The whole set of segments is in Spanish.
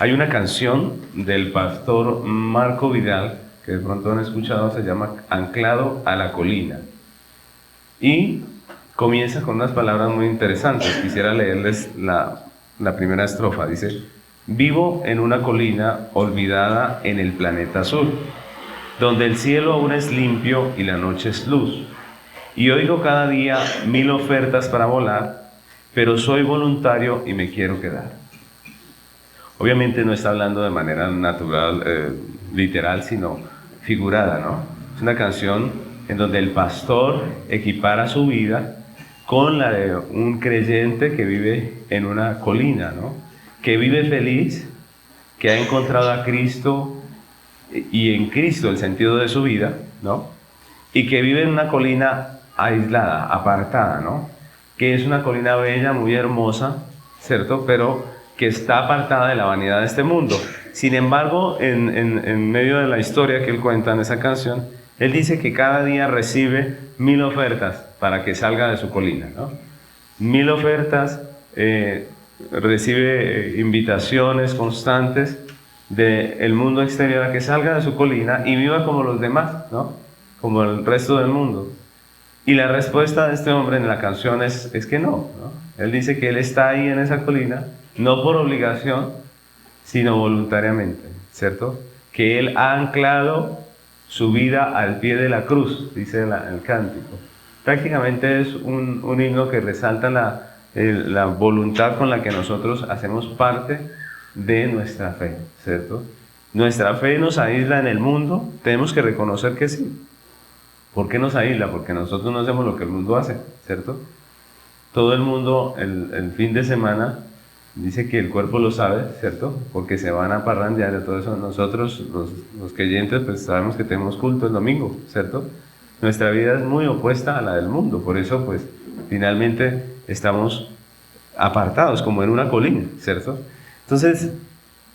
Hay una canción del pastor Marco Vidal, que de pronto han escuchado, se llama Anclado a la colina. Y comienza con unas palabras muy interesantes. Quisiera leerles la primera estrofa. Dice: vivo en una colina olvidada en el planeta azul, donde el cielo aún es limpio y la noche es luz. Y oigo cada día 1000 ofertas para volar, pero soy voluntario y me quiero quedar. Obviamente no está hablando de manera natural, literal, sino figurada, ¿no? Es una canción en donde el pastor equipara su vida con la de un creyente que vive en una colina, ¿no? Que vive feliz, que ha encontrado a Cristo y en Cristo el sentido de su vida, ¿no? Y que vive en una colina aislada, apartada, ¿no? Que es una colina bella, muy hermosa, ¿cierto? Pero que está apartada de la vanidad de este mundo. Sin embargo, en medio de la historia que él cuenta en esa canción, él dice que cada día recibe 1000 ofertas para que salga de su colina, ¿no? 1000 ofertas, recibe invitaciones constantes del mundo exterior a que salga de su colina y viva como los demás, ¿no? Como el resto del mundo. Y la respuesta de este hombre en la canción es que no, ¿no? Él dice que él está ahí en esa colina, no por obligación, sino voluntariamente, ¿cierto? Que él ha anclado su vida al pie de la cruz, dice el cántico. Prácticamente es un himno que resalta la voluntad con la que nosotros hacemos parte de nuestra fe, ¿cierto? Nuestra fe nos aísla en el mundo, tenemos que reconocer que sí. ¿Por qué nos aísla? Porque nosotros no hacemos lo que el mundo hace, ¿cierto? Todo el mundo el fin de semana dice que el cuerpo lo sabe, ¿cierto? Porque se van a parrandear y todo eso. Nosotros, los creyentes, pues sabemos que tenemos culto el domingo, ¿cierto? Nuestra vida es muy opuesta a la del mundo, por eso, pues, finalmente estamos apartados, como en una colina, ¿cierto? Entonces,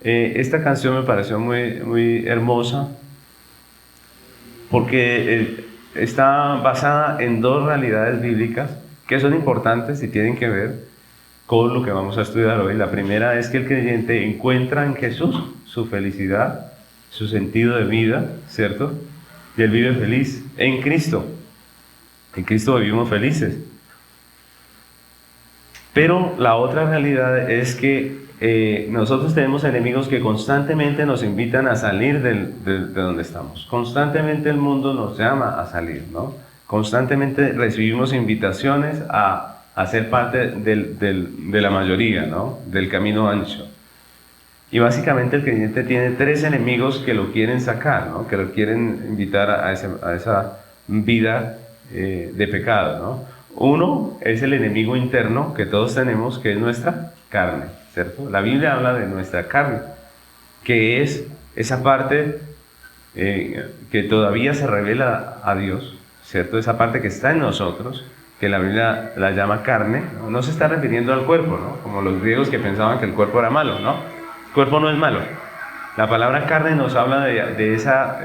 esta canción me pareció muy, muy hermosa, porque está basada en dos realidades bíblicas que son importantes y tienen que ver con lo que vamos a estudiar hoy. La primera es que el creyente encuentra en Jesús su felicidad, su sentido de vida, ¿cierto? Y él vive feliz en Cristo. En Cristo vivimos felices. Pero la otra realidad es que nosotros tenemos enemigos que constantemente nos invitan a salir de donde estamos. Constantemente el mundo nos llama a salir, ¿no? Constantemente recibimos invitaciones a ser parte de la mayoría, ¿no? Del camino ancho. Y básicamente el creyente tiene tres enemigos que lo quieren sacar, ¿no? Que lo quieren invitar a esa vida de pecado, ¿no? Uno es el enemigo interno que todos tenemos, que es nuestra carne, ¿cierto? La Biblia habla de nuestra carne, que es esa parte que todavía se revela a Dios, ¿cierto? Esa parte que está en nosotros, que la Biblia la llama carne, ¿no? No se está refiriendo al cuerpo, ¿no? Como los griegos que pensaban que el cuerpo era malo, ¿no? El cuerpo no es malo. La palabra carne nos habla de esa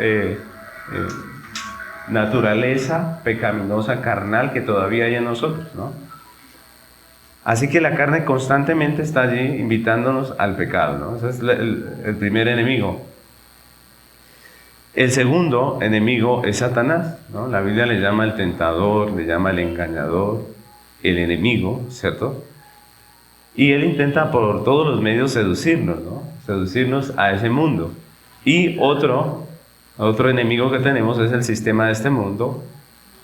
naturaleza pecaminosa, carnal, que todavía hay en nosotros, ¿no? Así que la carne constantemente está allí invitándonos al pecado, ¿no? Ese es el primer enemigo. El segundo enemigo es Satanás, ¿no? La Biblia le llama el tentador, le llama el engañador, el enemigo, ¿cierto? Y él intenta por todos los medios seducirnos, ¿no? Seducirnos a ese mundo. Y otro enemigo que tenemos es el sistema de este mundo,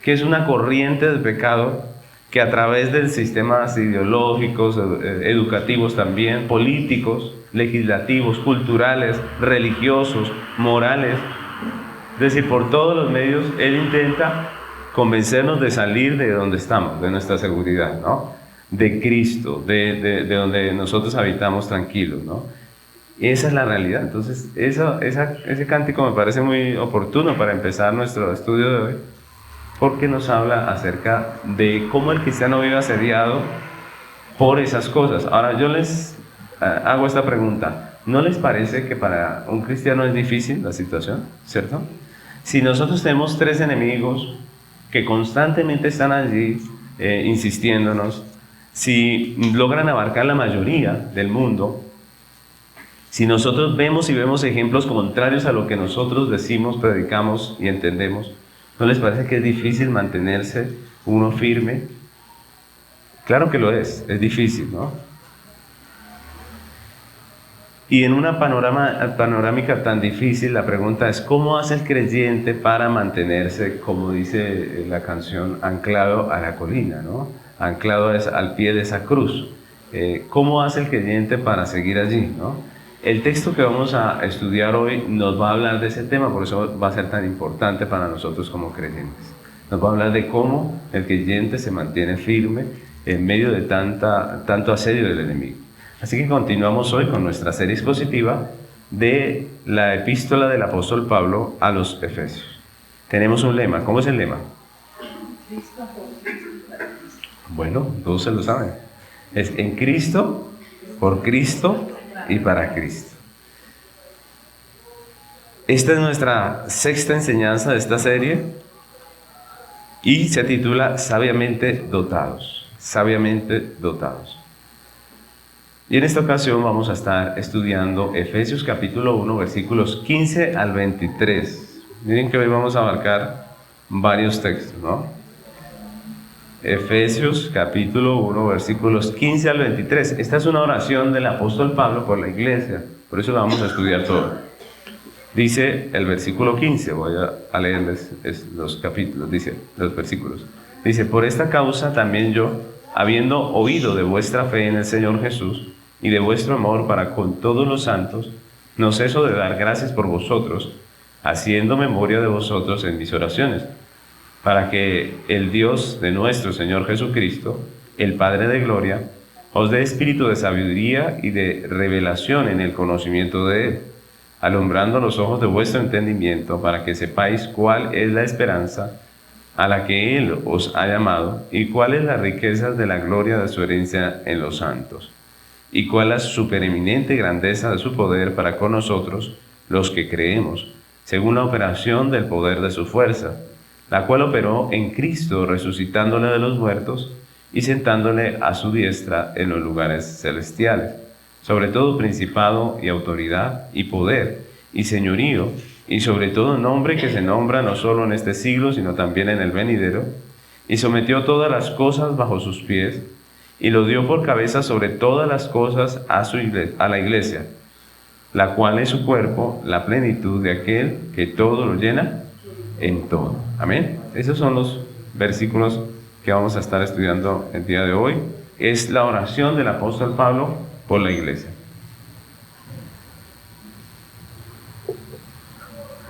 que es una corriente de pecado que a través de sistemas ideológicos, educativos también, políticos, legislativos, culturales, religiosos, morales, es decir, por todos los medios, él intenta convencernos de salir de donde estamos, de nuestra seguridad, ¿no? De Cristo, de donde nosotros habitamos tranquilos, ¿no? Esa es la realidad. Entonces, ese cántico me parece muy oportuno para empezar nuestro estudio de hoy, porque nos habla acerca de cómo el cristiano vive asediado por esas cosas. Ahora, yo les hago esta pregunta. ¿No les parece que para un cristiano es difícil la situación, cierto? Si nosotros tenemos tres enemigos que constantemente están allí insistiéndonos, si logran abarcar la mayoría del mundo, Si nosotros vemos ejemplos contrarios a lo que nosotros decimos, predicamos y entendemos, ¿no les parece que es difícil mantenerse uno firme? Claro que lo es difícil, ¿no? Y en una panorámica tan difícil, la pregunta es, ¿cómo hace el creyente para mantenerse, como dice la canción, anclado a la colina, ¿no? Anclado al pie de esa cruz? ¿Cómo hace el creyente para seguir allí, ¿no? El texto que vamos a estudiar hoy nos va a hablar de ese tema, por eso va a ser tan importante para nosotros como creyentes. Nos va a hablar de cómo el creyente se mantiene firme en medio de tanto asedio del enemigo. Así que continuamos hoy con nuestra serie expositiva de la epístola del apóstol Pablo a los Efesios. Tenemos un lema. ¿Cómo es el lema? Cristo, por Cristo y para Cristo. Bueno, todos se lo saben. Es en Cristo, por Cristo y para Cristo. Esta es nuestra sexta enseñanza de esta serie y se titula Sabiamente dotados. Sabiamente dotados. Y en esta ocasión vamos a estar estudiando Efesios capítulo 1, versículos 15 al 23. Miren que hoy vamos a abarcar varios textos, ¿no? Efesios capítulo 1, versículos 15 al 23. Esta es una oración del apóstol Pablo por la iglesia, por eso la vamos a estudiar todo. Dice el versículo 15, voy a leerles los capítulos, dice los versículos. Dice, por esta causa también yo, habiendo oído de vuestra fe en el Señor Jesús, y de vuestro amor para con todos los santos, no ceso de dar gracias por vosotros, haciendo memoria de vosotros en mis oraciones, para que el Dios de nuestro Señor Jesucristo, el Padre de gloria, os dé espíritu de sabiduría y de revelación en el conocimiento de Él, alumbrando los ojos de vuestro entendimiento, para que sepáis cuál es la esperanza a la que Él os ha llamado, y cuáles las riquezas de la gloria de su herencia en los santos, y cuál la supereminente grandeza de su poder para con nosotros, los que creemos, según la operación del poder de su fuerza, la cual operó en Cristo, resucitándole de los muertos y sentándole a su diestra en los lugares celestiales, sobre todo principado y autoridad y poder y señorío, y sobre todo nombre que se nombra no solo en este siglo, sino también en el venidero, y sometió todas las cosas bajo sus pies, y lo dio por cabeza sobre todas las cosas a la iglesia, la cual es su cuerpo, la plenitud de aquel que todo lo llena en todo. Amén. Esos son los versículos que vamos a estar estudiando el día de hoy. Es la oración del apóstol Pablo por la iglesia.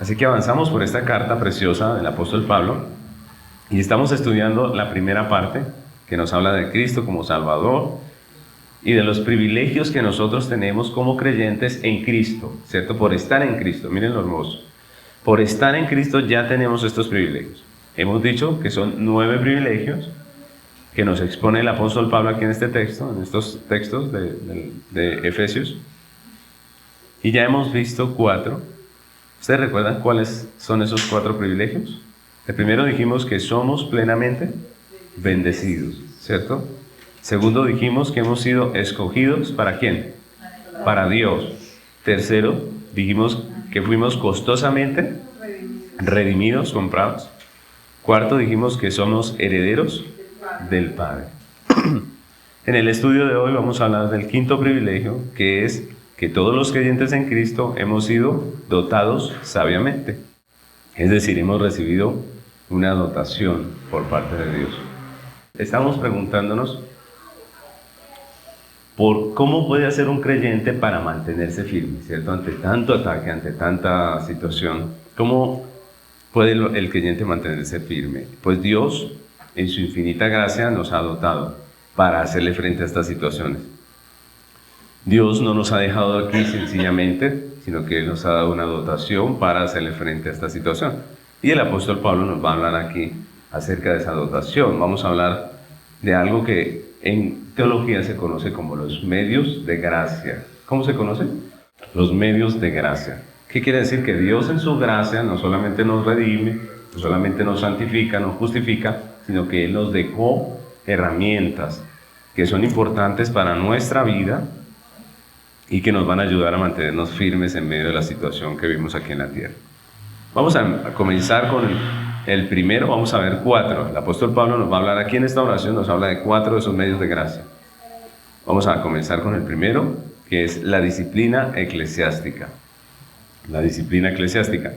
Así que avanzamos por esta carta preciosa del apóstol Pablo y estamos estudiando la primera parte, que nos habla de Cristo como Salvador y de los privilegios que nosotros tenemos como creyentes en Cristo, ¿cierto? Por estar en Cristo, miren lo hermoso. Por estar en Cristo ya tenemos estos privilegios. Hemos dicho que son 9 privilegios que nos expone el apóstol Pablo aquí en este texto, en estos textos de Efesios. Y ya hemos visto 4. ¿Ustedes recuerdan cuáles son esos 4 privilegios? El primero dijimos que somos plenamente bendecidos, ¿cierto? Segundo, dijimos que hemos sido escogidos, ¿para quién? Para Dios. Tercero, dijimos que fuimos costosamente redimidos, comprados. Cuarto, dijimos que somos herederos del Padre. En el estudio de hoy vamos a hablar del quinto privilegio, que es que todos los creyentes en Cristo hemos sido dotados sabiamente. Es decir, hemos recibido una dotación por parte de Dios. Estamos preguntándonos por cómo puede hacer un creyente para mantenerse firme, ¿cierto? Ante tanto ataque, ante tanta situación, ¿cómo puede el creyente mantenerse firme? Pues Dios, en su infinita gracia, nos ha dotado para hacerle frente a estas situaciones. Dios no nos ha dejado aquí sencillamente, sino que Él nos ha dado una dotación para hacerle frente a esta situación. Y el apóstol Pablo nos va a hablar aquí acerca de esa dotación. Vamos a hablar de algo que en teología se conoce como los medios de gracia. ¿Cómo se conoce? Los medios de gracia. ¿Qué quiere decir? Que Dios en su gracia no solamente nos redime, no solamente nos santifica, nos justifica, sino que Él nos dejó herramientas que son importantes para nuestra vida, y que nos van a ayudar a mantenernos firmes en medio de la situación que vivimos aquí en la tierra. Vamos a comenzar con el primero, vamos a ver 4. El apóstol Pablo nos va a hablar aquí en esta oración, nos habla de 4 de esos medios de gracia. Vamos a comenzar con el primero, que es la disciplina eclesiástica. La disciplina eclesiástica.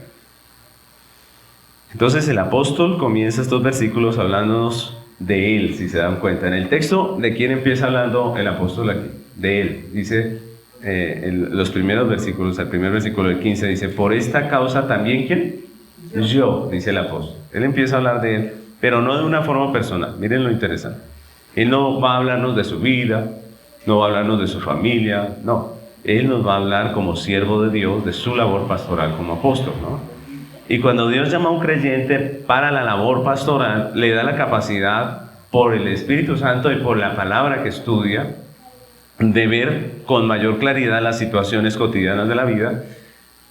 Entonces el apóstol comienza estos versículos hablándonos de él, si se dan cuenta. En el texto, ¿de quién empieza hablando el apóstol aquí? De él. Dice los primeros versículos, el primer versículo del 15 dice, por esta causa también, ¿quién? Yo, dice el apóstol. Él empieza a hablar de él, pero no de una forma personal. Miren lo interesante. Él no va a hablarnos de su vida, no va a hablarnos de su familia, no. Él nos va a hablar como siervo de Dios, de su labor pastoral como apóstol, ¿no? Y cuando Dios llama a un creyente para la labor pastoral, le da la capacidad, por el Espíritu Santo y por la palabra que estudia, de ver con mayor claridad las situaciones cotidianas de la vida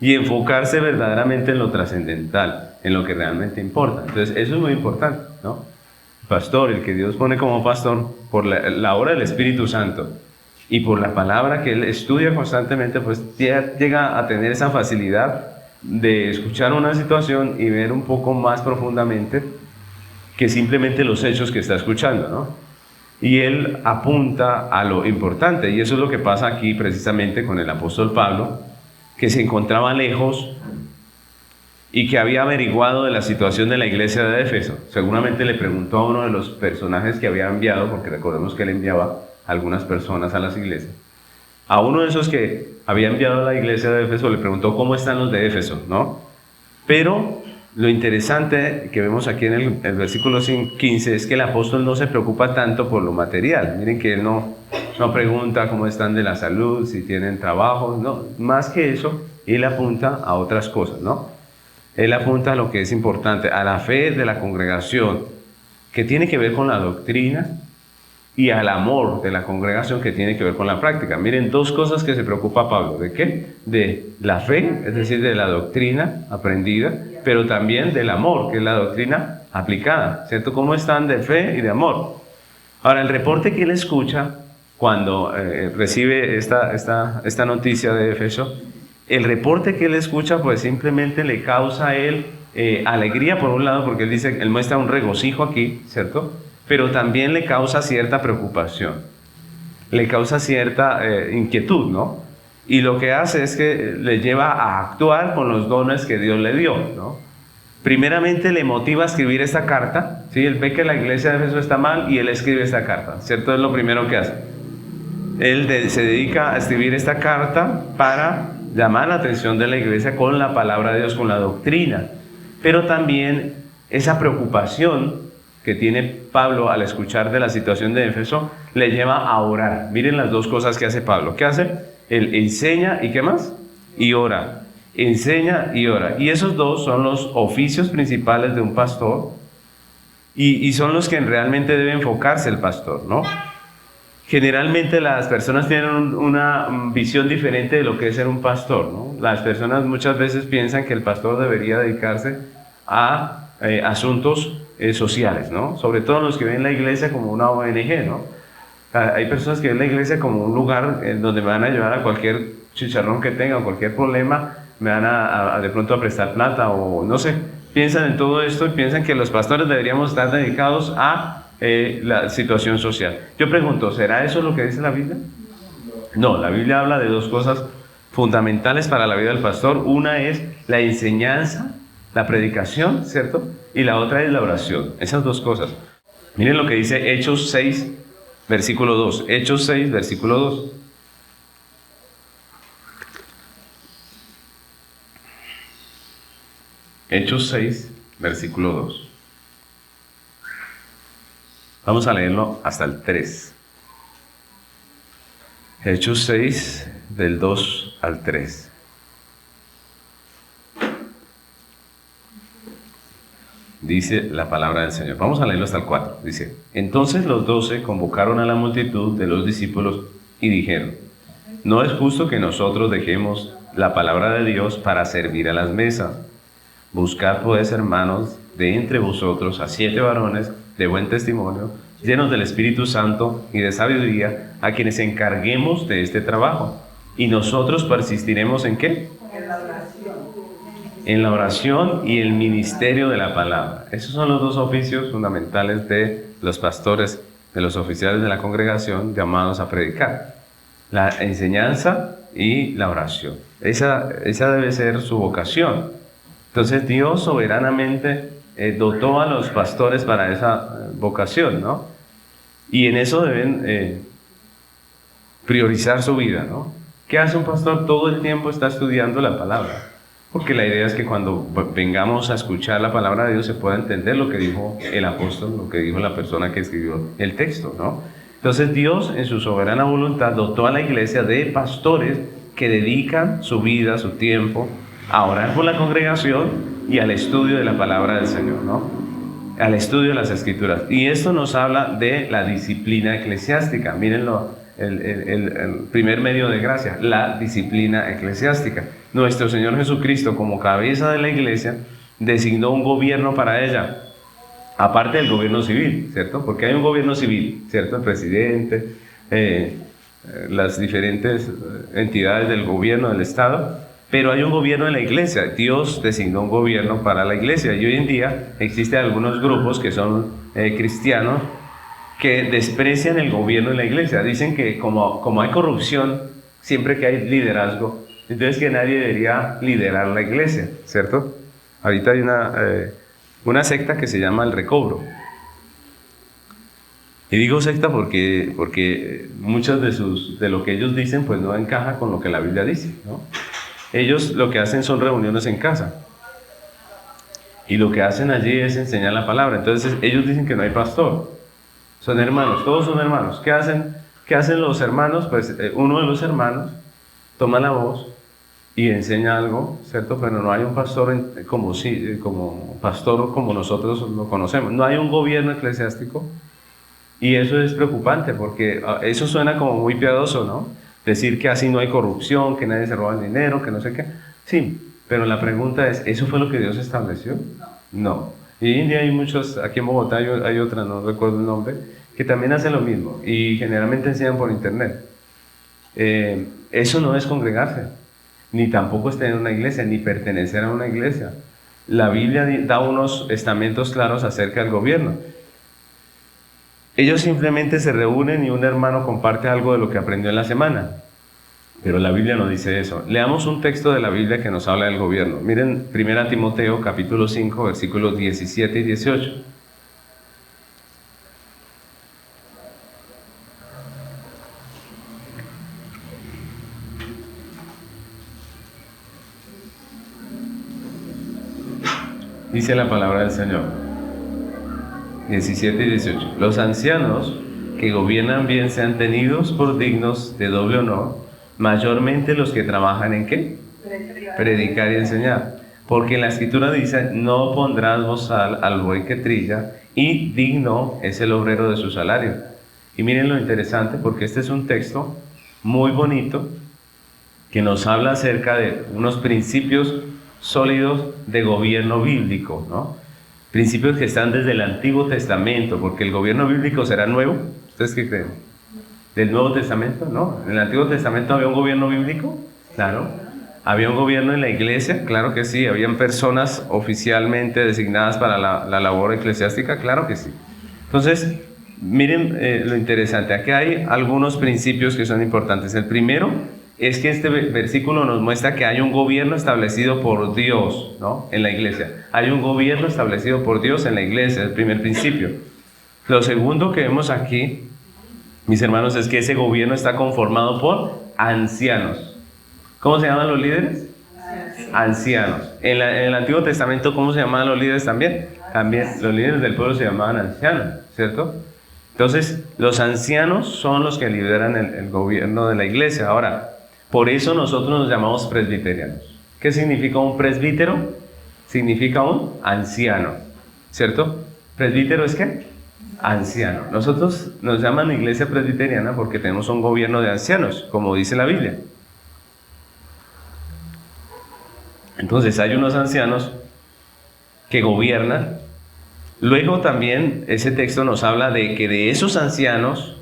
y enfocarse verdaderamente en lo trascendental, en lo que realmente importa. Entonces, eso es muy importante, ¿no? El pastor, el que Dios pone como pastor, por la obra del Espíritu Santo y por la palabra que él estudia constantemente, pues llega a tener esa facilidad de escuchar una situación y ver un poco más profundamente que simplemente los hechos que está escuchando, ¿no? Y él apunta a lo importante, y eso es lo que pasa aquí precisamente con el apóstol Pablo, que se encontraba lejos y que había averiguado de la situación de la iglesia de Éfeso. Seguramente le preguntó a uno de los personajes que había enviado, porque recordemos que él enviaba a algunas personas a las iglesias. A uno de esos que había enviado a la iglesia de Éfeso le preguntó cómo están los de Éfeso, ¿no? Pero lo interesante que vemos aquí en el versículo 15 es que el apóstol no se preocupa tanto por lo material. Miren que él no pregunta cómo están de la salud, si tienen trabajo, no. Más que eso, él apunta a otras cosas, ¿no? Él apunta a lo que es importante, a la fe de la congregación, que tiene que ver con la doctrina, y al amor de la congregación, que tiene que ver con la práctica. Miren, 2 cosas que se preocupa Pablo. ¿De qué? De la fe, es decir, de la doctrina aprendida, pero también del amor, que es la doctrina aplicada, ¿cierto? ¿Cómo están de fe y de amor? Ahora, el reporte que él escucha cuando recibe esta noticia de Éfeso, el reporte que él escucha pues simplemente le causa a él alegría por un lado, porque él muestra un regocijo aquí, ¿cierto? Pero también le causa cierta preocupación, le causa cierta inquietud, ¿no? Y lo que hace es que le lleva a actuar con los dones que Dios le dio, ¿no? Primeramente le motiva a escribir esta carta, ¿sí? Él ve que la iglesia de Éfeso está mal y él escribe esta carta, ¿cierto? Es lo primero que hace. Él se dedica a escribir esta carta para llamar la atención de la iglesia con la palabra de Dios, con la doctrina, pero también esa preocupación que tiene Pablo al escuchar de la situación de Éfeso, le lleva a orar. Miren las 2 cosas que hace Pablo. ¿Qué hace? Él enseña, ¿y qué más? Y ora. Enseña y ora. Y esos 2 son los oficios principales de un pastor, y son los que realmente debe enfocarse el pastor, ¿no? Generalmente las personas tienen una visión diferente de lo que es ser un pastor, ¿no? Las personas muchas veces piensan que el pastor debería dedicarse a asuntos sociales, ¿no? Sobre todo los que ven la iglesia como una ONG, ¿no? Hay personas que ven la iglesia como un lugar donde me van a llevar a cualquier chicharrón que tenga o cualquier problema, me van a de pronto a prestar plata o no sé. Piensan en todo esto y piensan que los pastores deberíamos estar dedicados a la situación social. Yo pregunto, ¿será eso lo que dice la Biblia? No, la Biblia habla de 2 cosas fundamentales para la vida del pastor. Una es la enseñanza, la predicación, ¿cierto? Y la otra es la oración. Esas 2 cosas. Miren lo que dice Hechos 6, versículo 2. Hechos 6, versículo 2. Hechos 6, versículo 2. Vamos a leerlo hasta el 3. Hechos 6, del 2 al 3. Dice la palabra del Señor. Vamos a leerlo hasta el 4. Dice: entonces los 12 convocaron a la multitud de los discípulos y dijeron: no es justo que nosotros dejemos la palabra de Dios para servir a las mesas. Buscad pues, hermanos, de entre vosotros a 7 varones de buen testimonio, llenos del Espíritu Santo y de sabiduría, a quienes encarguemos de este trabajo. Y nosotros persistiremos ¿en qué? En la oración. En la oración y el ministerio de la palabra. Esos son los dos oficios fundamentales de los pastores, de los oficiales de la congregación llamados a predicar. La enseñanza y la oración. Esa debe ser su vocación. Entonces Dios soberanamente dotó a los pastores para esa vocación, ¿no? Y en eso deben priorizar su vida, ¿no? ¿Qué hace un pastor? Todo el tiempo está estudiando la palabra. Porque la idea es que cuando vengamos a escuchar la palabra de Dios se pueda entender lo que dijo el apóstol, lo que dijo la persona que escribió el texto, ¿no? Entonces Dios en su soberana voluntad dotó a la iglesia de pastores que dedican su vida, su tiempo a orar por la congregación y al estudio de la palabra del Señor, ¿no? Al estudio de las Escrituras. Y esto nos habla de la disciplina eclesiástica. Mírenlo, el primer medio de gracia, la disciplina eclesiástica. Nuestro Señor Jesucristo, como cabeza de la iglesia, designó un gobierno para ella, aparte del gobierno civil, ¿cierto? Porque hay un gobierno civil, ¿cierto? El presidente, las diferentes entidades del gobierno del Estado, pero hay un gobierno en la iglesia. Dios designó un gobierno para la iglesia y hoy en día existen algunos grupos que son cristianos que desprecian el gobierno en la iglesia. Dicen que como hay corrupción, siempre que hay liderazgo, entonces que nadie debería liderar la iglesia, ¿cierto? Ahorita hay una secta que se llama el Recobro. Y digo secta porque muchas de lo que ellos dicen pues no encaja con lo que la Biblia dice, ¿no? Ellos lo que hacen son reuniones en casa. Y lo que hacen allí es enseñar la palabra. Entonces ellos dicen que no hay pastor. Son hermanos, todos son hermanos. ¿Qué hacen los hermanos? Pues uno de los hermanos toma la voz y enseña algo, ¿cierto? Pero no hay un pastor como pastor como nosotros lo conocemos. No hay un gobierno eclesiástico y eso es preocupante porque eso suena como muy piadoso, ¿no? Decir que así no hay corrupción, que nadie se roba el dinero, que no sé qué. Sí, pero la pregunta es, ¿eso fue lo que Dios estableció? No. Y hoy en día hay muchos, aquí en Bogotá hay otra, no recuerdo el nombre, que también hacen lo mismo y generalmente enseñan por internet. Eso no es congregarse, ni tampoco estar en una iglesia, ni pertenecer a una iglesia. La Biblia da unos estamentos claros acerca del gobierno. Ellos simplemente se reúnen y un hermano comparte algo de lo que aprendió en la semana. Pero la Biblia no dice eso. Leamos un texto de la Biblia que nos habla del gobierno. Miren 1 Timoteo capítulo 5, versículos 17 y 18. Dice la palabra del Señor. 17 y 18. Los ancianos que gobiernan bien sean tenidos por dignos de doble honor, mayormente los que trabajan ¿en qué? Predicar y enseñar. Porque la Escritura dice, no pondrás bozal al buey que trilla, y digno es el obrero de su salario. Y miren lo interesante, porque este es un texto muy bonito, que nos habla acerca de unos principios sólidos de gobierno bíblico, ¿no? Principios que están desde el Antiguo Testamento, porque el gobierno bíblico será nuevo. ¿Ustedes qué creen? ¿Del Nuevo Testamento? No. ¿En el Antiguo Testamento había un gobierno bíblico? Claro. ¿Había un gobierno en la iglesia? Claro que sí. ¿Habían personas oficialmente designadas para la labor eclesiástica? Claro que sí. Entonces, miren lo interesante. Aquí hay algunos principios que son importantes. El primero es que este versículo nos muestra que hay un gobierno establecido por Dios, ¿no? En la iglesia. Hay un gobierno establecido por Dios en la iglesia, el primer principio. Lo segundo que vemos aquí, mis hermanos, es que ese gobierno está conformado por ancianos. ¿Cómo se llaman los líderes? Ancianos. En el Antiguo Testamento, ¿cómo se llamaban los líderes también? También los líderes del pueblo se llamaban ancianos, ¿cierto? Entonces, los ancianos son los que lideran el gobierno de la iglesia. Ahora, por eso nosotros nos llamamos presbiterianos. ¿Qué significa un presbítero? Significa un anciano, ¿cierto? ¿Presbítero es qué? Anciano. Nosotros nos llaman iglesia presbiteriana porque tenemos un gobierno de ancianos, como dice la Biblia. Entonces hay unos ancianos que gobiernan. Luego también ese texto nos habla de que de esos ancianos,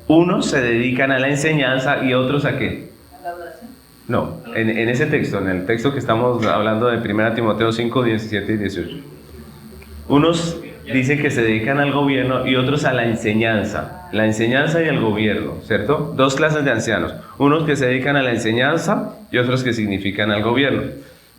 unos se dedican a la enseñanza y otros ¿a qué? No, en ese texto, en el texto que estamos hablando de 1 Timoteo 5, 17 y 18. Unos dicen que se dedican al gobierno y otros a la enseñanza y al gobierno, ¿cierto? Dos clases de ancianos, unos que se dedican a la enseñanza y otros que significan al gobierno.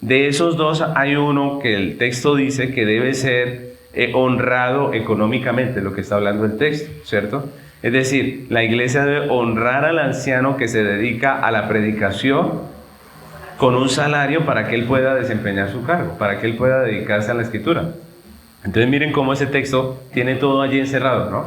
De esos dos hay uno que el texto dice que debe ser honrado económicamente, lo que está hablando el texto, ¿cierto? Es decir, la iglesia debe honrar al anciano que se dedica a la predicación con un salario para que él pueda desempeñar su cargo, para que él pueda dedicarse a la escritura. Entonces miren cómo ese texto tiene todo allí encerrado, ¿no?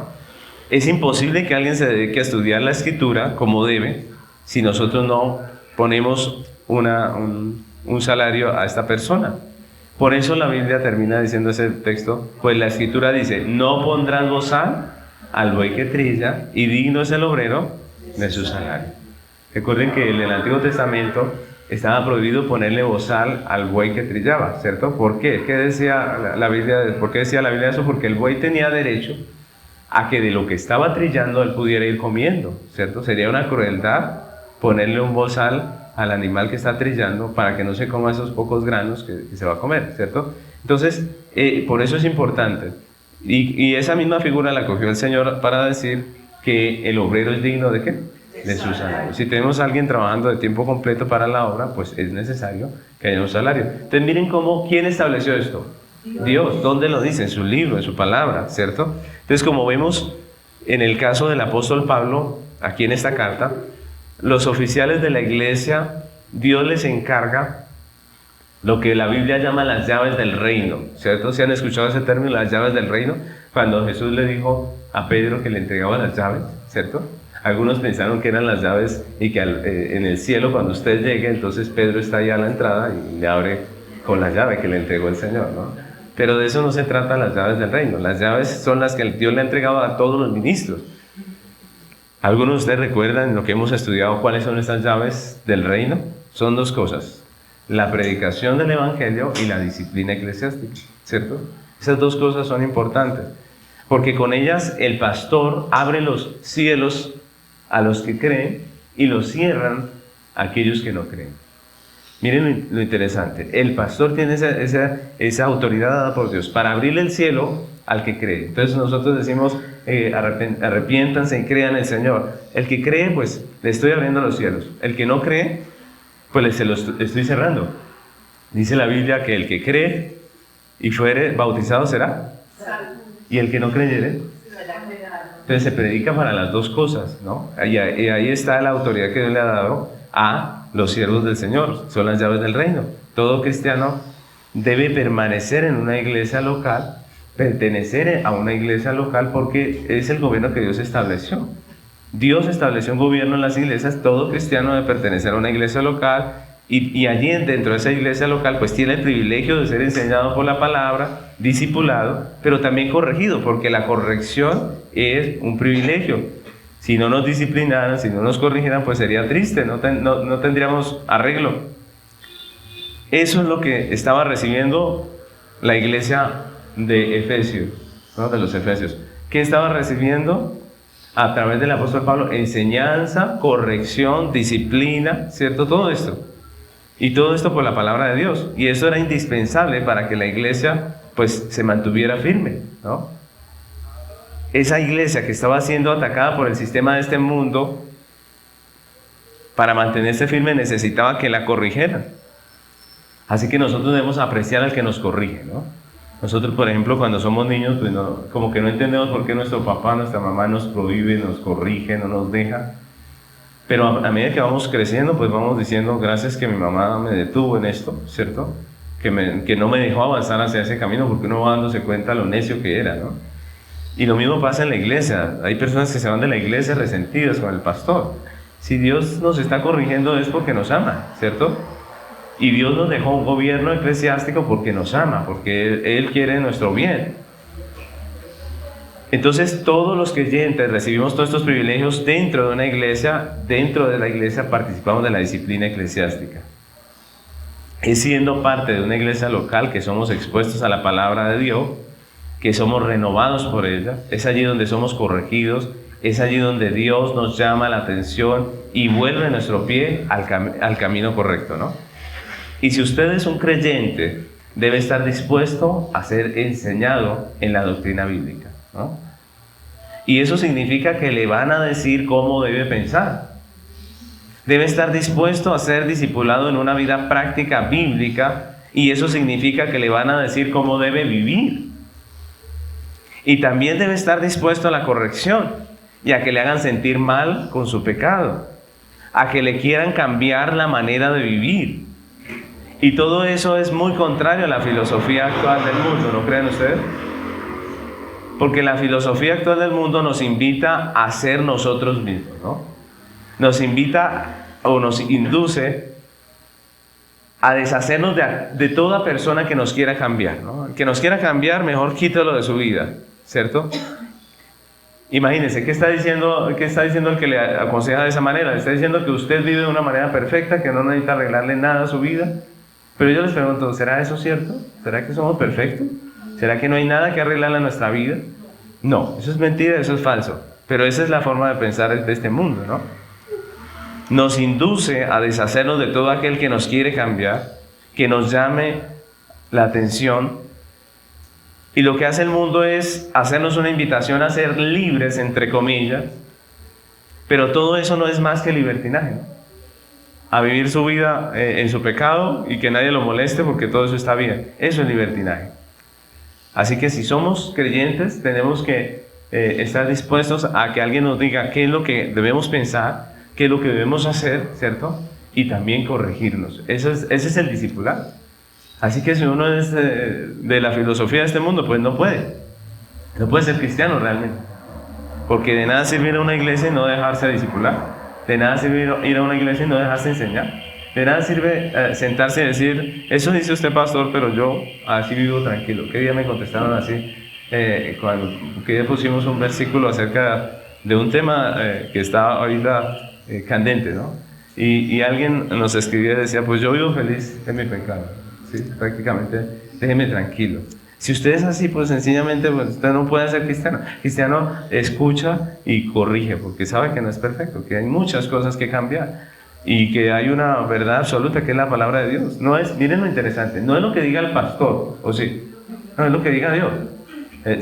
Es imposible que alguien se dedique a estudiar la escritura como debe si nosotros no ponemos un salario a esta persona. Por eso la Biblia termina diciendo ese texto, pues la escritura dice, no pondrás bozal al buey que trilla y digno es el obrero de su salario. Recuerden que en el Antiguo Testamento estaba prohibido ponerle bozal al buey que trillaba, ¿cierto? ¿Por qué? ¿Qué decía la Biblia? ¿Por qué decía la Biblia eso? Porque el buey tenía derecho a que de lo que estaba trillando él pudiera ir comiendo, ¿cierto? Sería una crueldad ponerle un bozal al animal que está trillando para que no se coma esos pocos granos que se va a comer, ¿cierto? Entonces, por eso es importante. Y esa misma figura la cogió el Señor para decir que el obrero es digno ¿de qué? De su salario. Si tenemos a alguien trabajando de tiempo completo para la obra, pues es necesario que haya un salario. Entonces miren ¿quién estableció esto? Dios. ¿Dónde lo dice? En su libro, en su palabra, ¿cierto? Entonces como vemos en el caso del apóstol Pablo, aquí en esta carta, los oficiales de la iglesia, Dios les encarga lo que la Biblia llama las llaves del reino, ¿cierto? ¿Se han escuchado ese término, las llaves del reino? Cuando Jesús le dijo a Pedro que le entregaba las llaves, ¿cierto? Algunos pensaron que eran las llaves y que en el cielo cuando usted llegue, entonces Pedro está ahí a la entrada y le abre con la llave que le entregó el Señor, ¿no? Pero de eso no se trata las llaves del reino. Las llaves son las que Dios le ha entregado a todos los ministros. ¿Algunos de ustedes recuerdan lo que hemos estudiado cuáles son estas llaves del reino? Son dos cosas: la predicación del evangelio y la disciplina eclesiástica, ¿cierto? Esas dos cosas son importantes, porque con ellas el pastor abre los cielos a los que creen y los cierran a aquellos que no creen. Miren lo interesante, el pastor tiene esa autoridad dada por Dios para abrirle el cielo al que cree. Entonces nosotros decimos, arrepiéntanse y crean en el Señor. El que cree, pues le estoy abriendo los cielos. El que no cree, pues se los estoy cerrando. Dice la Biblia que el que cree y fuere bautizado será salvo, y el que no creyere. Entonces se predica para las dos cosas, ¿no? Y ahí está la autoridad que Dios le ha dado a los siervos del Señor, son las llaves del reino. Todo cristiano debe permanecer en una iglesia local, pertenecer a una iglesia local, porque es el gobierno que Dios estableció. Dios estableció un gobierno en las iglesias, todo cristiano debe pertenecer a una iglesia local y allí dentro de esa iglesia local pues tiene el privilegio de ser enseñado por la palabra, discipulado, pero también corregido, porque la corrección es un privilegio. Si no nos disciplinaran, si no nos corrigieran, pues sería triste, no tendríamos arreglo. Eso es lo que estaba recibiendo la iglesia de Efesios, ¿no? De los Efesios. ¿Qué estaba recibiendo? A través del apóstol Pablo, enseñanza, corrección, disciplina, ¿cierto? Todo esto. Y todo esto por la palabra de Dios. Y eso era indispensable para que la iglesia pues se mantuviera firme, ¿no? Esa iglesia que estaba siendo atacada por el sistema de este mundo, para mantenerse firme necesitaba que la corrigieran. Así que nosotros debemos apreciar al que nos corrige, ¿no? Nosotros, por ejemplo, cuando somos niños, pues como que no entendemos por qué nuestro papá, nuestra mamá nos prohíbe, nos corrige, no nos deja. Pero a medida que vamos creciendo, pues vamos diciendo, gracias que mi mamá me detuvo en esto, ¿cierto? Que no me dejó avanzar hacia ese camino, porque uno va dándose cuenta lo necio que era, ¿no? Y lo mismo pasa en la iglesia. Hay personas que se van de la iglesia resentidas con el pastor. Si Dios nos está corrigiendo es porque nos ama, ¿cierto? Y Dios nos dejó un gobierno eclesiástico porque nos ama, porque Él quiere nuestro bien. Entonces todos los creyentes recibimos todos estos privilegios dentro de una iglesia. Dentro de la iglesia participamos de la disciplina eclesiástica. Es siendo parte de una iglesia local que somos expuestos a la palabra de Dios, que somos renovados por ella. Es allí donde somos corregidos, es allí donde Dios nos llama la atención y vuelve nuestro pie al camino correcto, ¿no? Y si usted es un creyente, debe estar dispuesto a ser enseñado en la doctrina bíblica, ¿no? Y eso significa que le van a decir cómo debe pensar. Debe estar dispuesto a ser discipulado en una vida práctica bíblica, y eso significa que le van a decir cómo debe vivir. Y también debe estar dispuesto a la corrección y a que le hagan sentir mal con su pecado, a que le quieran cambiar la manera de vivir. Y todo eso es muy contrario a la filosofía actual del mundo, ¿no creen ustedes? Porque la filosofía actual del mundo nos invita a ser nosotros mismos, ¿no? Nos invita o nos induce a deshacernos de toda persona que nos quiera cambiar, ¿no? El que nos quiera cambiar, mejor quítalo de su vida, ¿cierto? Imagínense, ¿qué está diciendo el que le aconseja de esa manera? Le está diciendo que usted vive de una manera perfecta, que no necesita arreglarle nada a su vida. Pero yo les pregunto, ¿será eso cierto? ¿Será que somos perfectos? ¿Será que no hay nada que arreglarle a nuestra vida? No, eso es mentira, eso es falso. Pero esa es la forma de pensar de este mundo, ¿no? Nos induce a deshacernos de todo aquel que nos quiere cambiar, que nos llame la atención. Y lo que hace el mundo es hacernos una invitación a ser libres, entre comillas. Pero todo eso no es más que libertinaje, ¿no? A vivir su vida en su pecado y que nadie lo moleste porque todo eso está bien. Eso es libertinaje. Así que si somos creyentes, tenemos que estar dispuestos a que alguien nos diga qué es lo que debemos pensar, qué es lo que debemos hacer, ¿cierto? Y también corregirnos. Ese es el discipulado. Así que si uno es de la filosofía de este mundo, pues no puede ser cristiano realmente. Porque de nada sirve ir a una iglesia y no dejarse discipular. De nada sirve ir a una iglesia y no dejarse enseñar. De nada sirve sentarse y decir, eso dice usted, pastor, pero yo así vivo tranquilo. ¿Qué día me contestaron así? Que día pusimos un versículo acerca de un tema que está ahorita candente, ¿no? Y alguien nos escribía y decía, pues yo vivo feliz en mi pecado. ¿Sí? Prácticamente, déjeme tranquilo. Si usted es así, pues sencillamente pues, usted no puede ser cristiano. Cristiano escucha y corrige, porque sabe que no es perfecto, que hay muchas cosas que cambiar y que hay una verdad absoluta que es la palabra de Dios. No es, miren lo interesante, no es lo que diga el pastor, ¿o sí? No, es lo que diga Dios.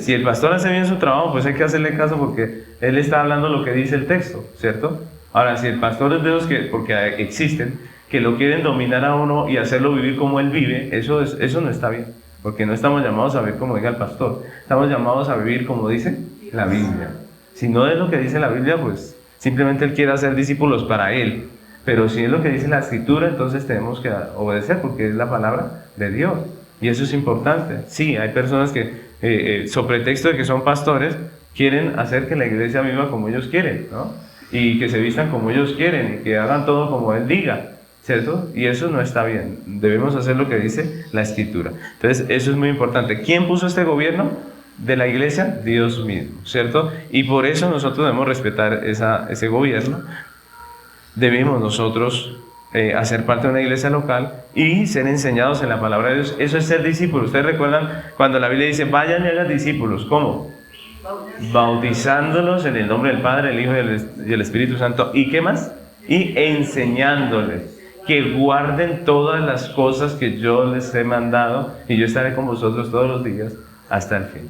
Si el pastor hace bien su trabajo, pues hay que hacerle caso porque él está hablando lo que dice el texto, ¿cierto? Ahora, si el pastor es de los que, porque existen, que lo quieren dominar a uno y hacerlo vivir como él vive, eso no está bien. Porque no estamos llamados a vivir como diga el pastor, estamos llamados a vivir como dice la Biblia. Si no es lo que dice la Biblia, pues simplemente él quiere hacer discípulos para él. Pero si es lo que dice la Escritura, entonces tenemos que obedecer porque es la palabra de Dios. Y eso es importante. Sí, hay personas que, sobre pretexto de que son pastores, quieren hacer que la iglesia viva como ellos quieren, ¿no? Y que se vistan como ellos quieren y que hagan todo como él diga, ¿cierto? Y eso no está bien. Debemos hacer lo que dice la Escritura. Entonces, eso es muy importante. ¿Quién puso este gobierno de la iglesia? Dios mismo, ¿cierto? Y por eso nosotros debemos respetar ese gobierno. Debemos nosotros hacer parte de una iglesia local y ser enseñados en la palabra de Dios. Eso es ser discípulos. Ustedes recuerdan cuando la Biblia dice, vayan y hagan discípulos. ¿Cómo? Bautizándolos en el nombre del Padre, el Hijo y el Espíritu Santo. ¿Y qué más? Y enseñándoles que guarden todas las cosas que yo les he mandado y yo estaré con vosotros todos los días hasta el fin.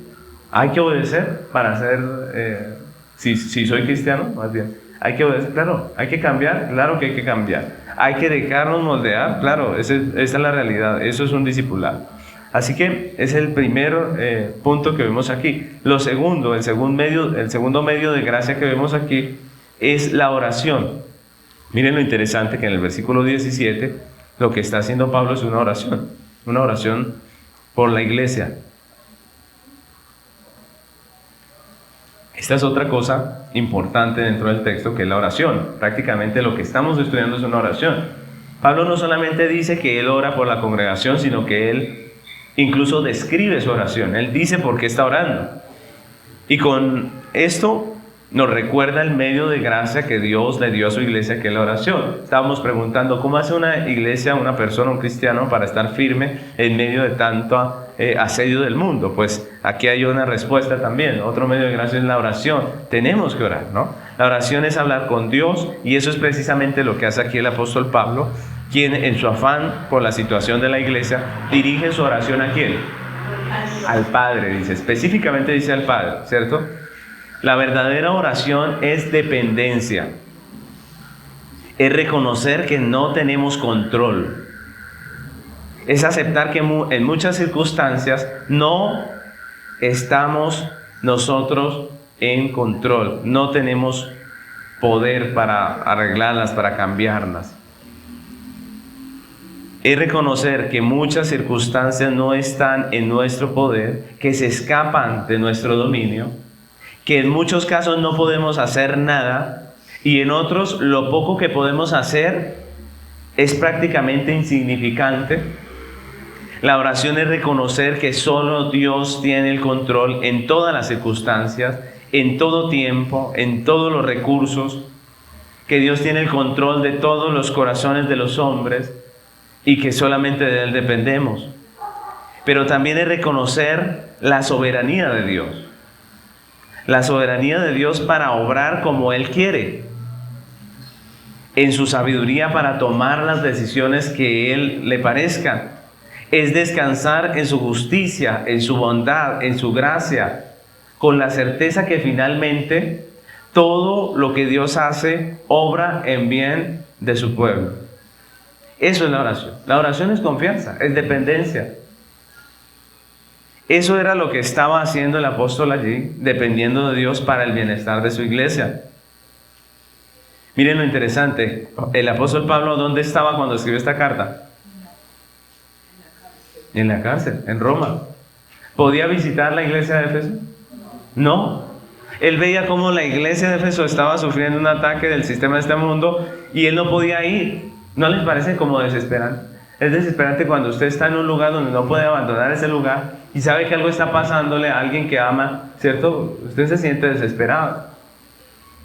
Hay que obedecer para ser, si soy cristiano, más bien, hay que obedecer, claro, hay que cambiar, claro que hay que cambiar. Hay que dejarnos moldear, claro, esa es la realidad, eso es un discipulado. Así que es el primer punto que vemos aquí. El segundo medio de gracia que vemos aquí es la oración. Miren lo interesante que en el versículo 17 lo que está haciendo Pablo es una oración por la iglesia. Esta es otra cosa importante dentro del texto que es la oración. Prácticamente lo que estamos estudiando es una oración. Pablo no solamente dice que él ora por la congregación, sino que él incluso describe su oración. Él dice por qué está orando. Y con esto nos recuerda el medio de gracia que Dios le dio a su iglesia, que es la oración. Estábamos preguntando, ¿cómo hace una iglesia, una persona, un cristiano, para estar firme en medio de tanto asedio del mundo? Pues aquí hay una respuesta también. Otro medio de gracia es la oración. Tenemos que orar, ¿no? La oración es hablar con Dios, y eso es precisamente lo que hace aquí el apóstol Pablo, quien en su afán por la situación de la iglesia dirige su oración ¿a quién? Al Padre, dice, específicamente dice al Padre, ¿cierto? La verdadera oración es dependencia, es reconocer que no tenemos control, es aceptar que en muchas circunstancias no estamos nosotros en control, no tenemos poder para arreglarlas, para cambiarlas. Es reconocer que muchas circunstancias no están en nuestro poder, que se escapan de nuestro dominio, que en muchos casos no podemos hacer nada, y en otros lo poco que podemos hacer es prácticamente insignificante. La oración es reconocer que solo Dios tiene el control en todas las circunstancias, en todo tiempo, en todos los recursos, que Dios tiene el control de todos los corazones de los hombres y que solamente de Él dependemos. Pero también es reconocer la soberanía de Dios. La soberanía de Dios para obrar como Él quiere, en su sabiduría para tomar las decisiones que Él le parezcan. Es descansar en su justicia, en su bondad, en su gracia, con la certeza que finalmente todo lo que Dios hace obra en bien de su pueblo. Eso es la oración. La oración es confianza, es dependencia. Eso era lo que estaba haciendo el apóstol allí, dependiendo de Dios para el bienestar de su iglesia. Miren lo interesante, el apóstol Pablo, ¿dónde estaba cuando escribió esta carta? En la cárcel, en Roma. ¿Podía visitar la iglesia de Éfeso? No. Él veía cómo la iglesia de Éfeso estaba sufriendo un ataque del sistema de este mundo y él no podía ir. ¿No les parece como desesperante? Es desesperante cuando usted está en un lugar donde no puede abandonar ese lugar y sabe que algo está pasándole a alguien que ama, ¿cierto? Usted se siente desesperado,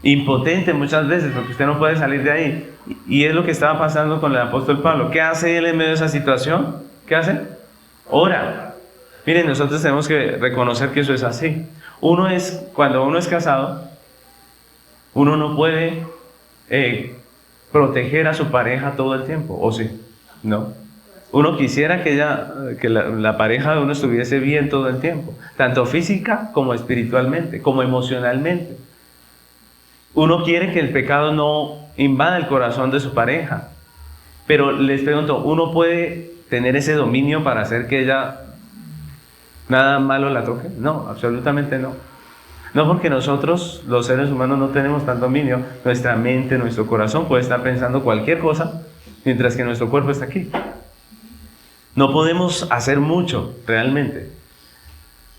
impotente muchas veces porque usted no puede salir de ahí. Y es lo que estaba pasando con el apóstol Pablo. ¿Qué hace él en medio de esa situación? ¿Qué hace? Ora. Miren, nosotros tenemos que reconocer que eso es así. Cuando uno es casado, uno no puede proteger a su pareja todo el tiempo, ¿o sí? No. Uno quisiera que la pareja de uno estuviese bien todo el tiempo, tanto física como espiritualmente, como emocionalmente. Uno quiere que el pecado no invada el corazón de su pareja. Pero les pregunto, ¿uno puede tener ese dominio para hacer que ella nada malo la toque? No, absolutamente no. No, porque nosotros, los seres humanos, no tenemos tanto dominio. Nuestra mente, nuestro corazón puede estar pensando cualquier cosa, mientras que nuestro cuerpo está aquí. No podemos hacer mucho, realmente.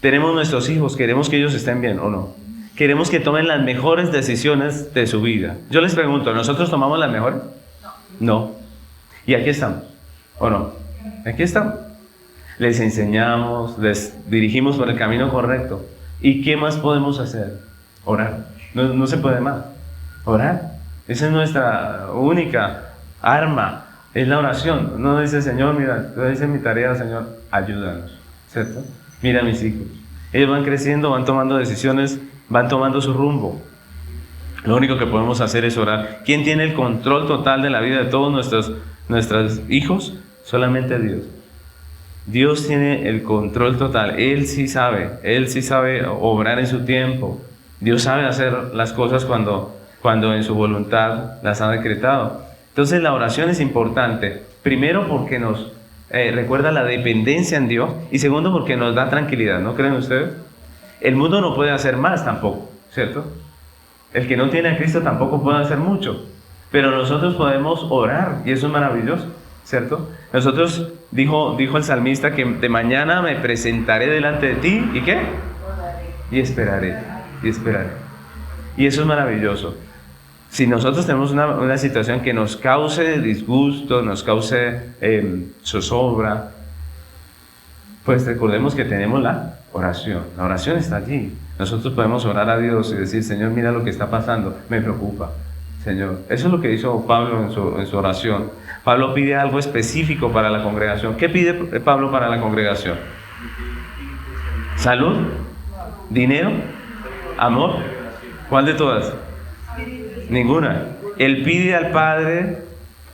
Tenemos nuestros hijos, queremos que ellos estén bien, ¿o no? Queremos que tomen las mejores decisiones de su vida. Yo les pregunto, ¿nosotros tomamos las mejores? No. Y aquí estamos, ¿o no? Aquí estamos. Les enseñamos, les dirigimos por el camino correcto. ¿Y qué más podemos hacer? Orar. No se puede más. Orar. Esa es nuestra única arma. Es la oración. Uno dice, Señor, mira, yo hice mi tarea, Señor, ayúdanos. ¿Cierto? Mira a mis hijos. Ellos van creciendo, van tomando decisiones, van tomando su rumbo. Lo único que podemos hacer es orar. ¿Quién tiene el control total de la vida de todos nuestros hijos? Solamente Dios. Dios tiene el control total. Él sí sabe obrar en su tiempo. Dios sabe hacer las cosas cuando en su voluntad las ha decretado. Entonces la oración es importante. Primero porque nos recuerda la dependencia en Dios, y segundo porque nos da tranquilidad. ¿No creen ustedes? El mundo no puede hacer más tampoco, ¿cierto? El que no tiene a Cristo tampoco puede hacer mucho, pero nosotros podemos orar, y eso es maravilloso, ¿cierto? Nosotros, dijo el salmista, que de mañana me presentaré delante de ti, ¿y qué? Y esperaré. Y eso es maravilloso. Si nosotros tenemos una situación que nos cause disgusto, nos cause zozobra, pues recordemos que tenemos la oración. La oración está allí. Nosotros podemos orar a Dios y decir, Señor, mira lo que está pasando, me preocupa, Señor. Eso es lo que hizo Pablo en su oración. Pablo pide algo específico para la congregación. ¿Qué pide Pablo para la congregación? ¿Salud? ¿Dinero? ¿Amor? ¿Cuál de todas? Ninguna. Él pide al Padre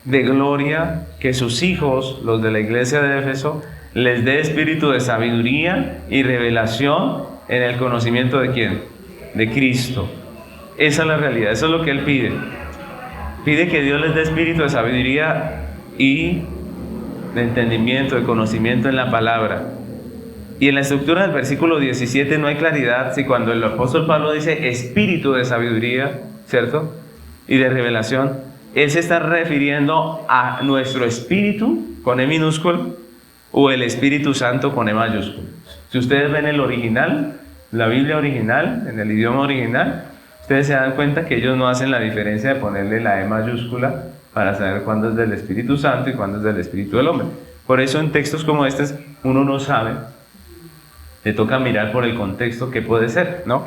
de gloria que sus hijos, los de la iglesia de Éfeso, les dé espíritu de sabiduría y revelación en el conocimiento de ¿quién? De Cristo. Esa es la realidad, eso es lo que él pide. Pide que Dios les dé espíritu de sabiduría y de entendimiento, de conocimiento en la palabra. Y en la estructura del versículo 17 no hay claridad si cuando el apóstol Pablo dice espíritu de sabiduría, ¿cierto? Y de revelación, él se está refiriendo a nuestro espíritu con E minúsculo o el Espíritu Santo con E mayúsculo. Si ustedes ven el original, la Biblia original, en el idioma original, ustedes se dan cuenta que ellos no hacen la diferencia de ponerle la E mayúscula para saber cuándo es del Espíritu Santo y cuándo es del Espíritu del hombre. Por eso en textos como estos uno no sabe, le toca mirar por el contexto qué puede ser, ¿no?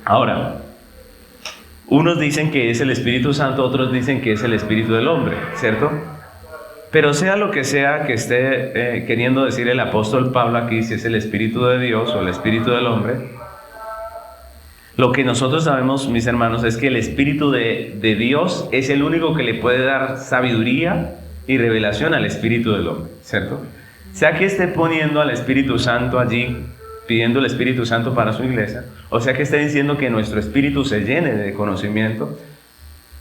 Ahora, unos dicen que es el Espíritu Santo, otros dicen que es el Espíritu del hombre, ¿cierto? Pero sea lo que sea que esté queriendo decir el apóstol Pablo aquí, si es el Espíritu de Dios o el Espíritu del hombre, lo que nosotros sabemos, mis hermanos, es que el Espíritu de Dios es el único que le puede dar sabiduría y revelación al Espíritu del hombre, ¿cierto? Sea que esté poniendo al Espíritu Santo allí, pidiendo el Espíritu Santo para su iglesia, o sea que esté diciendo que nuestro espíritu se llene de conocimiento,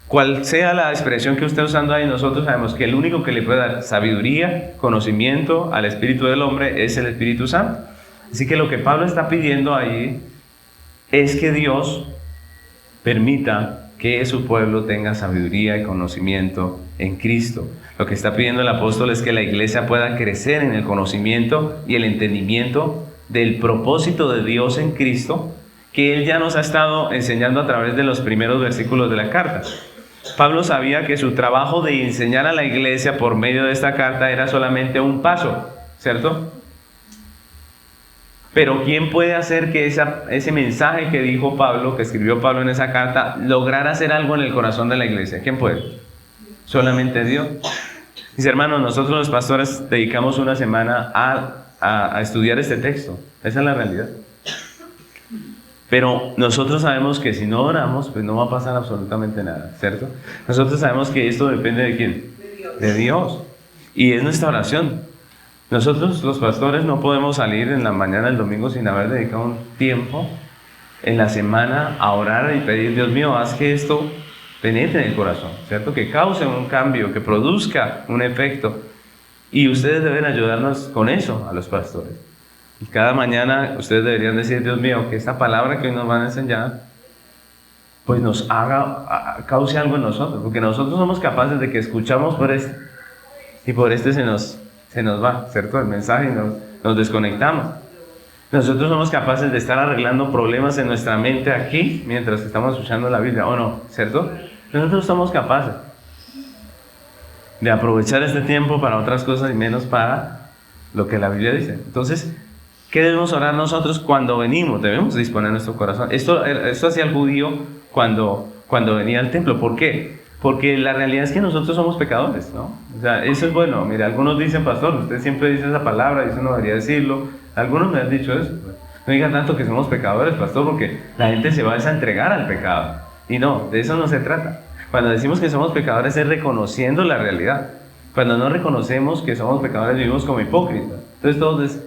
cual sea la expresión que usted usando ahí, nosotros sabemos que el único que le puede dar sabiduría, conocimiento al Espíritu del hombre es el Espíritu Santo. Así que lo que Pablo está pidiendo ahí es que Dios permita que su pueblo tenga sabiduría y conocimiento en Cristo. Lo que está pidiendo el apóstol es que la iglesia pueda crecer en el conocimiento y el entendimiento del propósito de Dios en Cristo, que Él ya nos ha estado enseñando a través de los primeros versículos de la carta. Pablo sabía que su trabajo de enseñar a la iglesia por medio de esta carta era solamente un paso, ¿cierto? Pero ¿quién puede hacer que ese mensaje que dijo Pablo, que escribió Pablo en esa carta, lograra hacer algo en el corazón de la iglesia? ¿Quién puede? Solamente Dios. Mis hermanos, nosotros los pastores dedicamos una semana a estudiar este texto. Esa es la realidad. Pero nosotros sabemos que si no oramos, pues no va a pasar absolutamente nada, ¿cierto? Nosotros sabemos que esto depende ¿de quién? De Dios. Y es nuestra oración. Nosotros los pastores no podemos salir en la mañana del domingo sin haber dedicado un tiempo en la semana a orar y pedir, Dios mío, haz que esto penetre en el corazón, ¿cierto? Que cause un cambio, que produzca un efecto. Y ustedes deben ayudarnos con eso a los pastores. Y cada mañana ustedes deberían decir, Dios mío, que esta palabra que hoy nos van a enseñar, pues nos cause algo en nosotros. Porque nosotros somos capaces de que escuchamos por este, y por este se nos va, ¿cierto? El mensaje y nos desconectamos. Nosotros somos capaces de estar arreglando problemas en nuestra mente aquí, mientras estamos escuchando la Biblia, ¿o no? ¿Cierto? Nosotros somos capaces de aprovechar este tiempo para otras cosas y menos para lo que la Biblia dice. Entonces, ¿qué debemos orar nosotros cuando venimos? Debemos disponer nuestro corazón. Esto hacía el judío cuando venía al templo. ¿Por qué? Porque la realidad es que nosotros somos pecadores, ¿no? O sea, eso es bueno. Mira, algunos dicen, pastor, usted siempre dice esa palabra y eso no debería decirlo. Algunos me han dicho eso. No digan tanto que somos pecadores, pastor, porque la gente se va a entregar al pecado. Y no, de eso no se trata. Cuando decimos que somos pecadores es reconociendo la realidad. Cuando no reconocemos que somos pecadores vivimos como hipócritas. Entonces todos